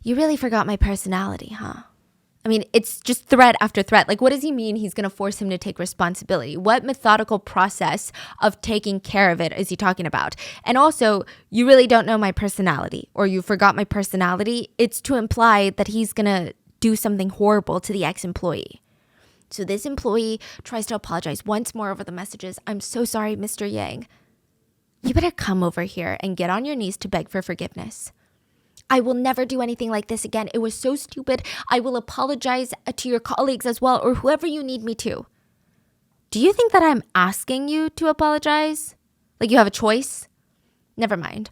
You really forgot my personality, huh? I mean, it's just threat after threat. Like, what does he mean he's going to force him to take responsibility? What methodical process of taking care of it is he talking about? And also, you really don't know my personality, or you forgot my personality. It's to imply that he's going to do something horrible to the ex-employee. So this employee tries to apologize once more over the messages. "I'm so sorry, Mr. Yang. You better come over here and get on your knees to beg for forgiveness. I will never do anything like this again. It was so stupid. I will apologize to your colleagues as well, or whoever you need me to." Do you think that I'm asking you to apologize? Like you have a choice? Never mind.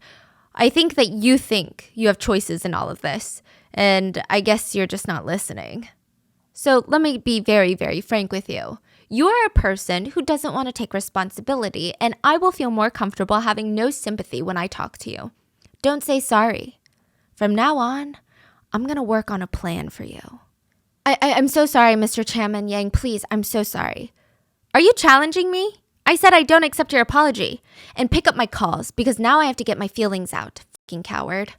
I think that you think you have choices in all of this, and I guess you're just not listening. So let me be very, very frank with you. You are a person who doesn't want to take responsibility, and I will feel more comfortable having no sympathy when I talk to you. Don't say sorry. From now on, I'm going to work on a plan for you. I'm so sorry, Mr. Chairman Yang. Please, I'm so sorry. Are you challenging me? I said I don't accept your apology. And pick up my calls, because now I have to get my feelings out. Fucking coward.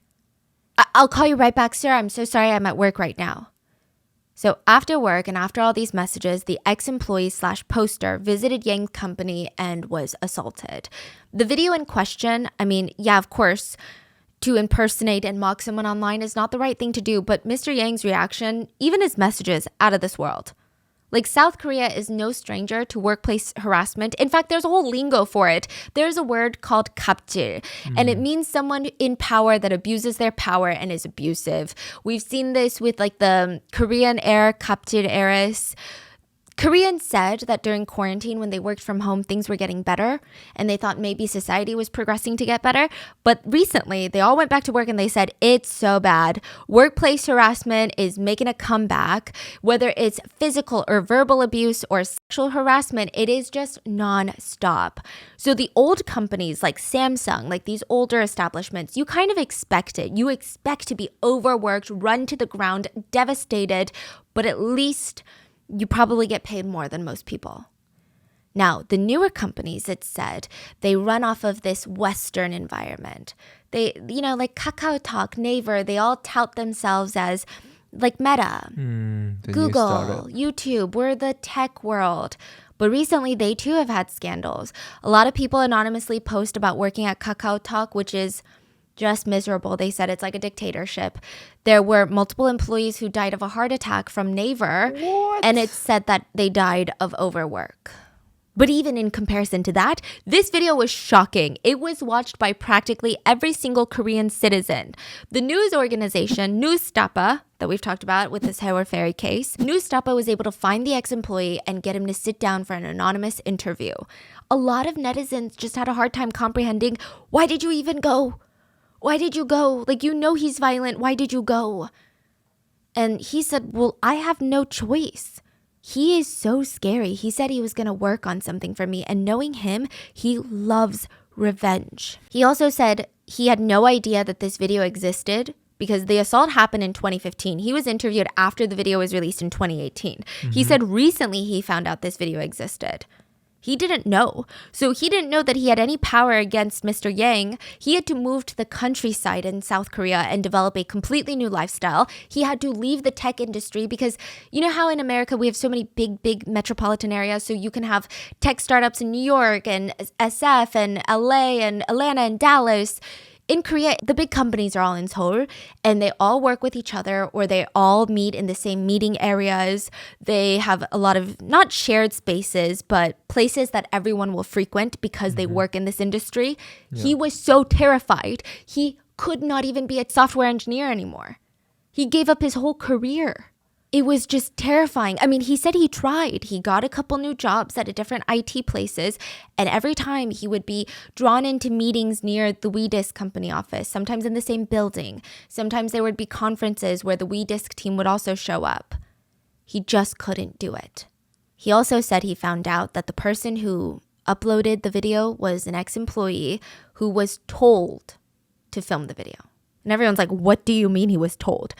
I'll call you right back, sir. I'm so sorry. I'm at work right now. So after work and after all these messages, the ex-employee/poster visited Yang's company and was assaulted. The video in question, of course, to impersonate and mock someone online is not the right thing to do, but Mr. Yang's reaction, even his messages, out of this world. Like, South Korea is no stranger to workplace harassment. In fact, there's a whole lingo for it. There's a word called 갑질, and it means someone in power that abuses their power and is abusive. We've seen this with like the Korean Air 갑질 heiress. Koreans said that during quarantine, when they worked from home, things were getting better and they thought maybe society was progressing to get better. But recently, they all went back to work and they said, it's so bad. Workplace harassment is making a comeback. Whether it's physical or verbal abuse or sexual harassment, it is just non-stop. So the old companies like Samsung, like these older establishments, you kind of expect it. You expect to be overworked, run to the ground, devastated, but at least you probably get paid more than most people. Now, the newer companies, it said, they run off of this Western environment. They, like KakaoTalk, Naver, they all tout themselves as like Meta, Google, YouTube, we're the tech world. But recently, they too have had scandals. A lot of people anonymously post about working at KakaoTalk, which is just miserable. They said it's like a dictatorship. There were multiple employees who died of a heart attack from Naver. What? And it's said that they died of overwork. But even in comparison to that, this video was shocking. It was watched by practically every single Korean citizen. The news organization Newstapa, that we've talked about with this Haewol Ferry case, Newstapa was able to find the ex-employee and get him to sit down for an anonymous interview. A lot of netizens just had a hard time comprehending, why did you even go? Why did you go? Like, he's violent. Why did you go? And he said, well, I have no choice. He is so scary. He said he was going to work on something for me. And knowing him, he loves revenge. He also said he had no idea that this video existed because the assault happened in 2015. He was interviewed after the video was released in 2018. He said recently he found out this video existed. He didn't know. So he didn't know that he had any power against Mr. Yang. He had to move to the countryside in South Korea and develop a completely new lifestyle. He had to leave the tech industry because you know how in America we have so many big metropolitan areas. So you can have tech startups in New York and SF and LA and Atlanta and Dallas. In Korea, the big companies are all in Seoul and they all work with each other or they all meet in the same meeting areas. They have a lot of not shared spaces, but places that everyone will frequent because they work in this industry. Yeah. He was so terrified. He could not even be a software engineer anymore. He gave up his whole career. It was just terrifying. I mean, he said he tried. He got a couple new jobs at different IT places. And every time he would be drawn into meetings near the WeDisk company office, sometimes in the same building. Sometimes there would be conferences where the WeDisk team would also show up. He just couldn't do it. He also said he found out that the person who uploaded the video was an ex-employee who was told to film the video. And everyone's like, what do you mean he was told?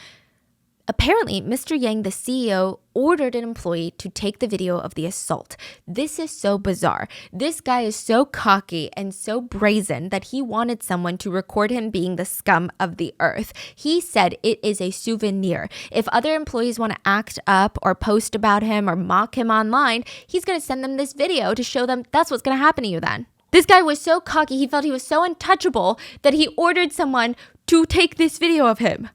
Apparently, Mr. Yang, the CEO, ordered an employee to take the video of the assault. This is so bizarre. This guy is so cocky and so brazen that he wanted someone to record him being the scum of the earth. He said it is a souvenir. If other employees want to act up or post about him or mock him online, he's going to send them this video to show them that's what's going to happen to you then. This guy was so cocky, he felt he was so untouchable that he ordered someone to take this video of him.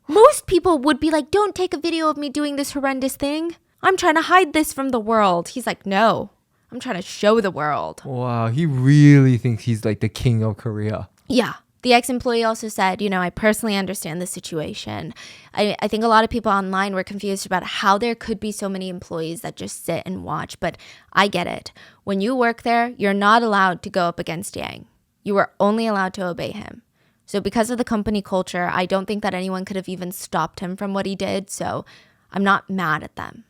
Most people would be like, don't take a video of me doing this horrendous thing. I'm trying to hide this from the world. He's like, no, I'm trying to show the world. Wow, he really thinks he's like the king of Korea. Yeah. The ex-employee also said, I personally understand the situation. I think a lot of people online were confused about how there could be so many employees that just sit and watch, but I get it. When you work there, you're not allowed to go up against Yang. You are only allowed to obey him. So because of the company culture, I don't think that anyone could have even stopped him from what he did. So I'm not mad at them.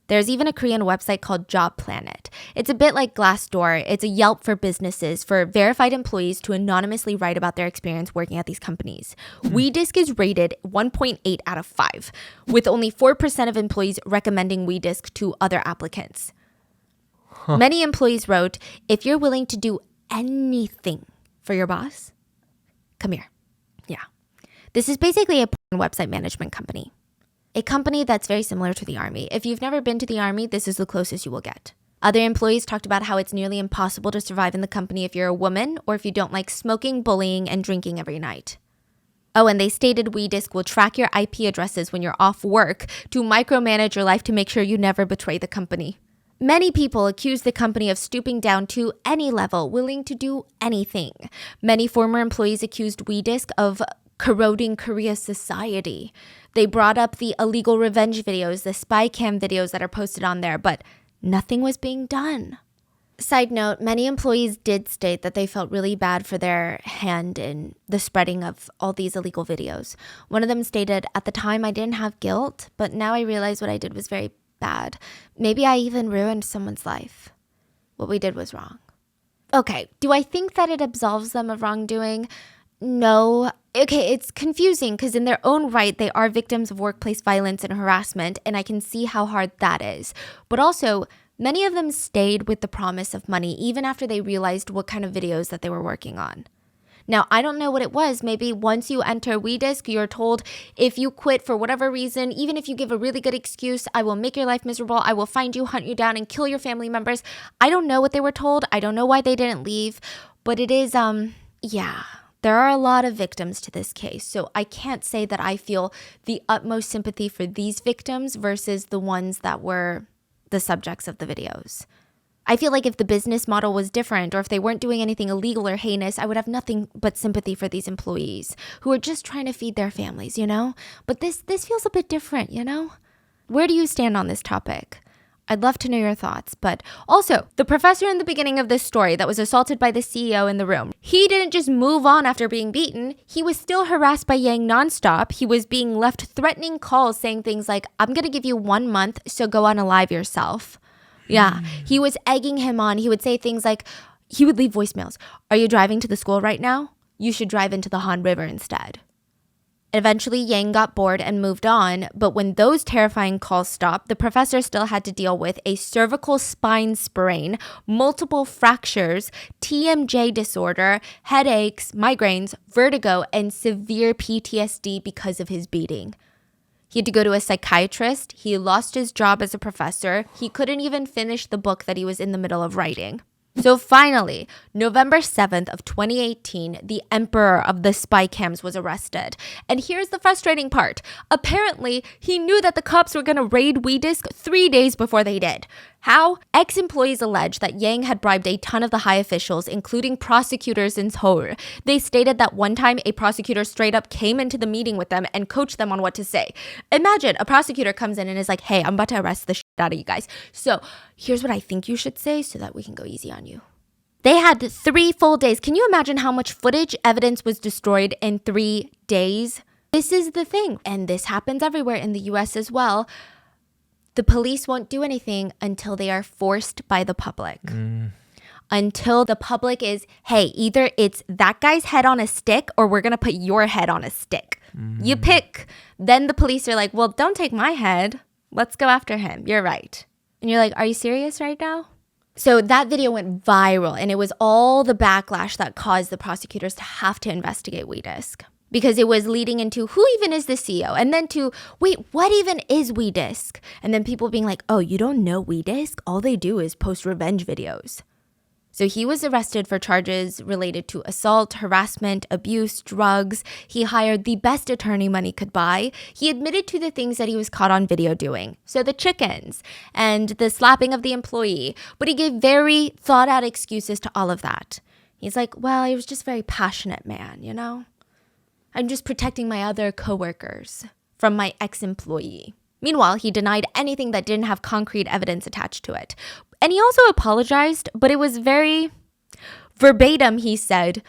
There's even a Korean website called Job Planet. It's a bit like Glassdoor. It's a Yelp for businesses for verified employees to anonymously write about their experience working at these companies. WeDisk is rated 1.8 out of 5, with only 4% of employees recommending WeDisk to other applicants. Many employees wrote, if you're willing to do anything for your boss, come here. Yeah. This is basically a website management company. A company that's very similar to the Army. If you've never been to the Army, this is the closest you will get. Other employees talked about how it's nearly impossible to survive in the company if you're a woman or if you don't like smoking, bullying, and drinking every night. Oh, and they stated WeDisk will track your IP addresses when you're off work to micromanage your life to make sure you never betray the company. Many people accuse the company of stooping down to any level, willing to do anything. Many former employees accused WeDisk of corroding Korea's society. They brought up the illegal revenge videos, the spy cam videos that are posted on there, but nothing was being done. Side note, many employees did state that they felt really bad for their hand in the spreading of all these illegal videos. One of them stated, "At the time I didn't have guilt, but now I realize what I did was very bad. Maybe I even ruined someone's life. What we did was wrong." Okay, do I think that it absolves them of wrongdoing? No. Okay, it's confusing because in their own right, they are victims of workplace violence and harassment, and I can see how hard that is. But also, many of them stayed with the promise of money even after they realized what kind of videos that they were working on. Now, I don't know what it was. Maybe once you enter WeDisk, you're told if you quit for whatever reason, even if you give a really good excuse, I will make your life miserable. I will find you, hunt you down, and kill your family members. I don't know what they were told. I don't know why they didn't leave. But it is, there are a lot of victims to this case. So I can't say that I feel the utmost sympathy for these victims versus the ones that were the subjects of the videos. I feel like if the business model was different or if they weren't doing anything illegal or heinous, I would have nothing but sympathy for these employees who are just trying to feed their families, you know? But this feels a bit different, you know? Where do you stand on this topic? I'd love to know your thoughts. But also, the professor in the beginning of this story that was assaulted by the CEO in the room, he didn't just move on after being beaten. He was still harassed by Yang nonstop. He was being left threatening calls saying things like, "I'm going to give you 1 month, so go unalive yourself." Yeah, he was egging him on. He would say things like, he would leave voicemails. "Are you driving to the school right now? You should drive into the Han River instead." Eventually, Yang got bored and moved on, but when those terrifying calls stopped, the professor still had to deal with a cervical spine sprain, multiple fractures, TMJ disorder, headaches, migraines, vertigo, and severe PTSD because of his beating. He had to go to a psychiatrist. He lost his job as a professor. He couldn't even finish the book that he was in the middle of writing. So finally, November 7th of 2018, the emperor of the spy cams was arrested. And here's the frustrating part. Apparently, he knew that the cops were going to raid WeDisk 3 days before they did. How? Ex-employees allege that Yang had bribed a ton of the high officials, including prosecutors in Seoul. They stated that one time a prosecutor straight up came into the meeting with them and coached them on what to say. Imagine a prosecutor comes in and is like, "Hey, I'm about to arrest the shit out of you guys. So here's what I think you should say so that we can go easy on you." They had 3 full days. Can you imagine how much footage evidence was destroyed in 3 days? This is the thing. And this happens everywhere in the US as well. The police won't do anything until they are forced by the public. Until the public is, hey, either it's that guy's head on a stick or we're going to put your head on a stick. You pick. Then the police are like, well, don't take my head. Let's go after him. You're right. And you're like, are you serious right now? So that video went viral, and it was all the backlash that caused the prosecutors to have to investigate WeDisk. Because it was leading into who even is the CEO? And then to, wait, what even is WeDisk? And then people being like, oh, you don't know WeDisk? All they do is post revenge videos. So he was arrested for charges related to assault, harassment, abuse, drugs. He hired the best attorney money could buy. He admitted to the things that he was caught on video doing. So the chickens and the slapping of the employee. But he gave very thought out excuses to all of that. He's like, well, he was just a very passionate man, you know? I'm just protecting my other coworkers from my ex-employee. Meanwhile, he denied anything that didn't have concrete evidence attached to it. And he also apologized, but it was very verbatim. He said,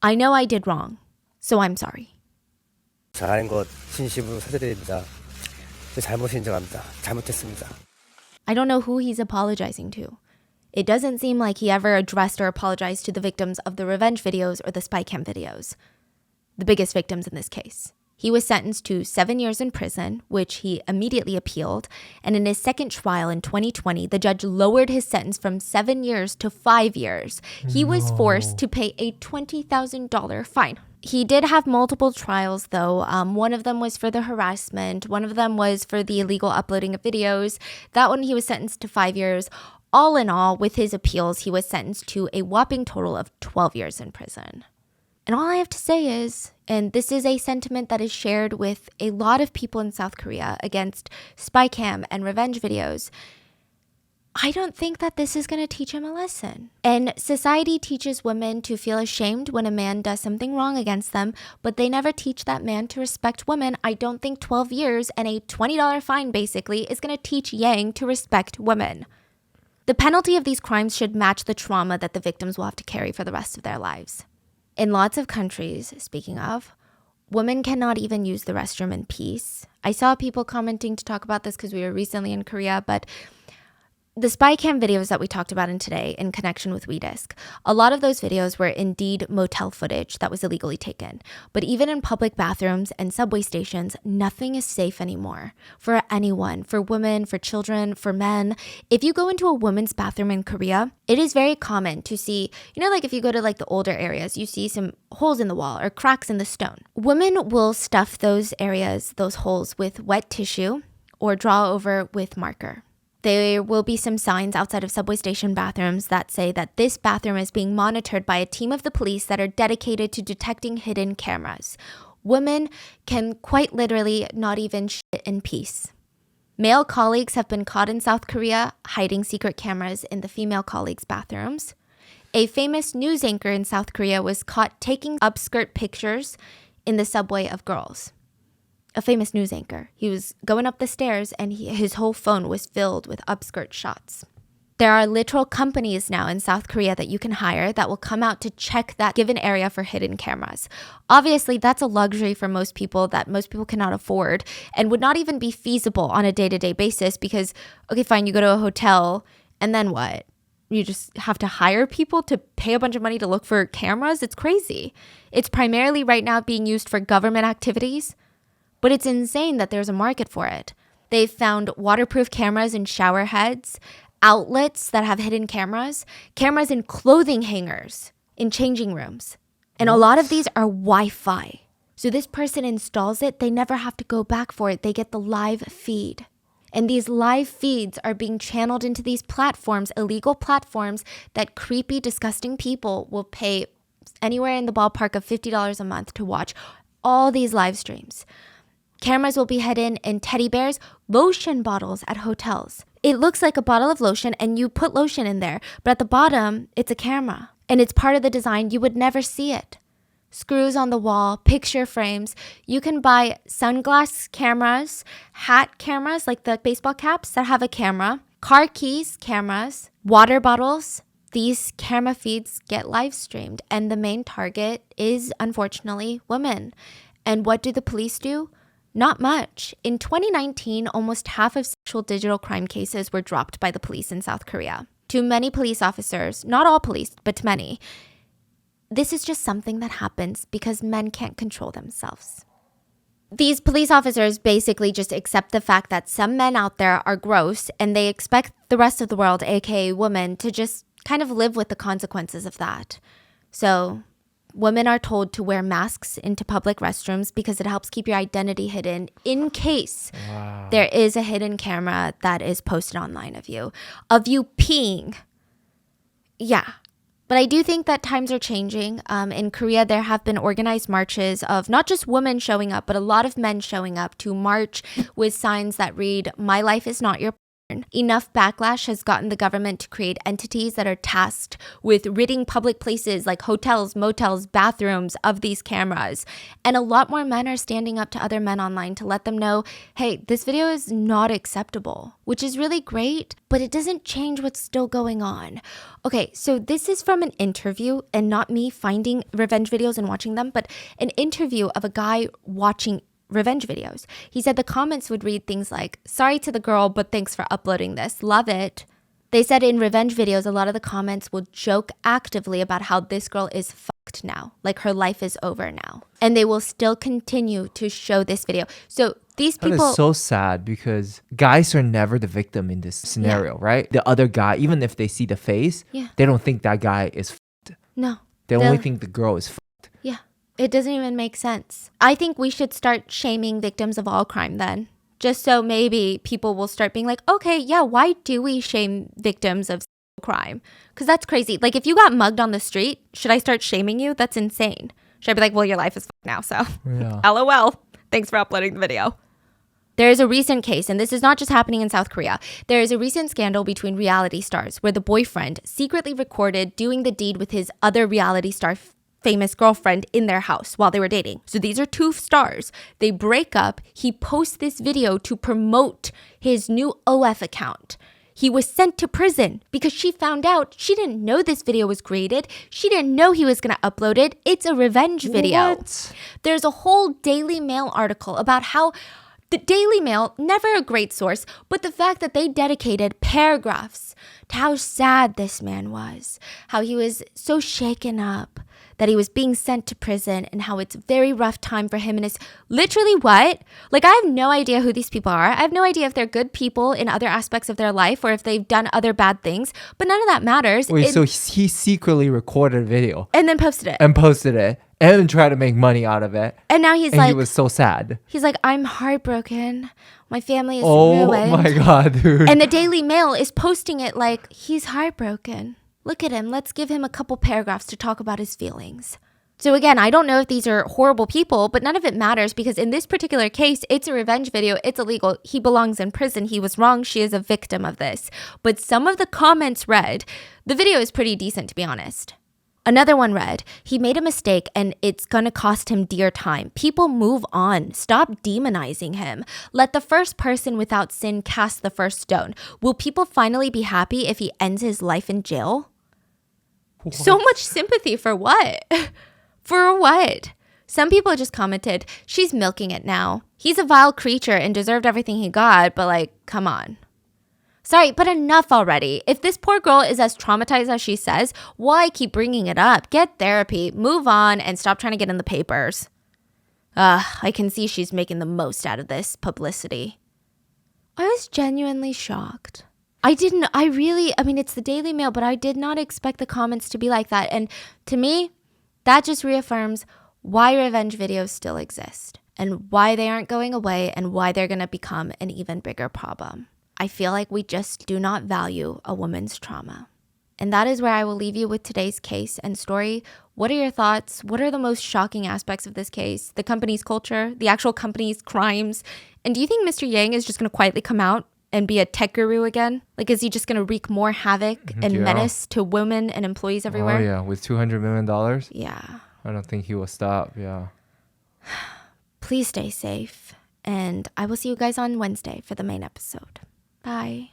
I know I did wrong, so I'm sorry. 잘한 것 진심으로 사죄드립니다. 제 잘못 인정합니다. 잘못했습니다. I don't know who he's apologizing to. It doesn't seem like he ever addressed or apologized to the victims of the revenge videos or the spy cam videos. The biggest victims in this case. He was sentenced to 7 years in prison, which he immediately appealed. And in his second trial in 2020, the judge lowered his sentence from 7 years to 5 years. He was forced to pay a $20,000 fine. He did have multiple trials, though. One of them was for the harassment. One of them was for the illegal uploading of videos. That one, he was sentenced to 5 years. All in all, with his appeals, he was sentenced to a whopping total of 12 years in prison. And all I have to say is, and this is a sentiment that is shared with a lot of people in South Korea against spy cam and revenge videos, I don't think that this is going to teach him a lesson. And society teaches women to feel ashamed when a man does something wrong against them, but they never teach that man to respect women. I don't think 12 years and a $20 fine basically is going to teach Yang to respect women. The penalty of these crimes should match the trauma that the victims will have to carry for the rest of their lives. In lots of countries, speaking of, women cannot even use the restroom in peace. I saw people commenting to talk about this because we were recently in Korea, but the spy cam videos that we talked about in today in connection with WeDisc, a lot of those videos were indeed motel footage that was illegally taken. But even in public bathrooms and subway stations, nothing is safe anymore for anyone, for women, for children, for men. If you go into a women's bathroom in Korea, it is very common to see, like if you go to like the older areas, you see some holes in the wall or cracks in the stone. Women will stuff those areas, those holes with wet tissue or draw over with marker. There will be some signs outside of subway station bathrooms that say that this bathroom is being monitored by a team of the police that are dedicated to detecting hidden cameras. Women can quite literally not even shit in peace. Male colleagues have been caught in South Korea hiding secret cameras in the female colleagues' bathrooms. A famous news anchor in South Korea was caught taking upskirt pictures in the subway of girls. A famous news anchor. He was going up the stairs and his whole phone was filled with upskirt shots. There are literal companies now in South Korea that you can hire that will come out to check that given area for hidden cameras. Obviously, that's a luxury for most people that most people cannot afford and would not even be feasible on a day-to-day basis because, okay, fine, you go to a hotel and then what? You just have to hire people to pay a bunch of money to look for cameras? It's crazy. It's primarily right now being used for government activities. But it's insane that there's a market for it. They've found waterproof cameras in shower heads, outlets that have hidden cameras, cameras in clothing hangers, in changing rooms. And a lot of these are Wi-Fi. So this person installs it, they never have to go back for it. They get the live feed. And these live feeds are being channeled into these platforms, illegal platforms that creepy, disgusting people will pay anywhere in the ballpark of $50 a month to watch all these live streams. Cameras will be hidden in teddy bears, lotion bottles at hotels. It looks like a bottle of lotion and you put lotion in there, but at the bottom, it's a camera. And it's part of the design. You would never see it. Screws on the wall, picture frames. You can buy sunglass cameras, hat cameras like the baseball caps that have a camera, car keys cameras, water bottles. These camera feeds get live streamed and the main target is, unfortunately, women. And what do the police do? Not much. In 2019, almost half of sexual digital crime cases were dropped by the police in South Korea. To many police officers, not all police, but to many, this is just something that happens because men can't control themselves. These police officers basically just accept the fact that some men out there are gross and they expect the rest of the world, aka women, to just kind of live with the consequences of that. So women are told to wear masks into public restrooms because it helps keep your identity hidden in case there is a hidden camera that is posted online of you peeing. Yeah. But I do think that times are changing. In Korea, there have been organized marches of not just women showing up, but a lot of men showing up to march with signs that read, "My life is not your." Enough backlash has gotten the government to create entities that are tasked with ridding public places like hotels, motels, bathrooms of these cameras. And a lot more men are standing up to other men online to let them know, hey, this video is not acceptable, which is really great, but it doesn't change what's still going on. Okay, so this is from an interview and not me finding revenge videos and watching them, but an interview of a guy watching revenge videos. He said the comments would read things like, "Sorry to the girl, but thanks for uploading this. Love it." They said in revenge videos, a lot of the comments will joke actively about how this girl is fucked now, like her life is over now. And they will still continue to show this video. So these people... That is so sad because guys are never the victim in this scenario, right? The other guy, even if they see the face, they don't think that guy is fucked. No. They only think the girl is fucked. Yeah. It doesn't even make sense. I think we should start shaming victims of all crime then. Just so maybe people will start being like, okay, yeah, why do we shame victims of crime? Because that's crazy. Like if you got mugged on the street, should I start shaming you? That's insane. Should I be like, well, your life is fucked now, so LOL. Thanks for uploading the video. There is a recent case, and this is not just happening in South Korea. There is a recent scandal between reality stars where the boyfriend secretly recorded doing the deed with his other reality star famous girlfriend in their house while they were dating. So these are two stars. They break up. He posts this video to promote his new OF account. He was sent to prison because she found out. She didn't know this video was created. She didn't know he was going to upload it. It's a revenge video. What? There's a whole Daily Mail article about how the Daily Mail, never a great source, but the fact that they dedicated paragraphs to how sad this man was, how he was so shaken up, that he was being sent to prison, and how it's a very rough time for him. And it's literally what? Like, I have no idea who these people are. I have no idea if they're good people in other aspects of their life or if they've done other bad things, but none of that matters. Wait, so he secretly recorded a video and then posted it. and posted it and tried to make money out of it. And now he's And like, he was so sad. he's like, I'm heartbroken. My family is Oh ruined. my God, dude. And the Daily Mail is posting it like, he's heartbroken. Look at him. Let's give him a couple paragraphs to talk about his feelings. So again, I don't know if these are horrible people, but none of it matters because in this particular case, it's a revenge video. It's illegal. He belongs in prison. He was wrong. She is a victim of this. But some of the comments read, the video is pretty decent, to be honest. Another one read, he made a mistake and it's going to cost him dear time. People move on. Stop demonizing him. Let the first person without sin cast the first stone. Will people finally be happy if he ends his life in jail? What? So much sympathy for what? For what? Some people just commented, she's milking it now. He's a vile creature and deserved everything he got, but like, come on. Sorry, but enough already. If this poor girl is as traumatized as she says, why keep bringing it up? Get therapy, move on, and stop trying to get in the papers. I can see she's making the most out of this publicity. I was genuinely shocked. I mean, it's the Daily Mail, but I did not expect the comments to be like that. And to me, that just reaffirms why revenge videos still exist and why they aren't going away and why they're going to become an even bigger problem. I feel like we just do not value a woman's trauma. And that is where I will leave you with today's case and story. What are your thoughts? What are the most shocking aspects of this case? The company's culture, the actual company's crimes. And do you think Mr. Yang is just going to quietly come out and be a tech guru again? Like, is he just going to wreak more havoc and menace to women and employees everywhere? Oh, yeah. With $200 million? Yeah. I don't think he will stop. Yeah. Please stay safe. And I will see you guys on Wednesday for the main episode. Bye.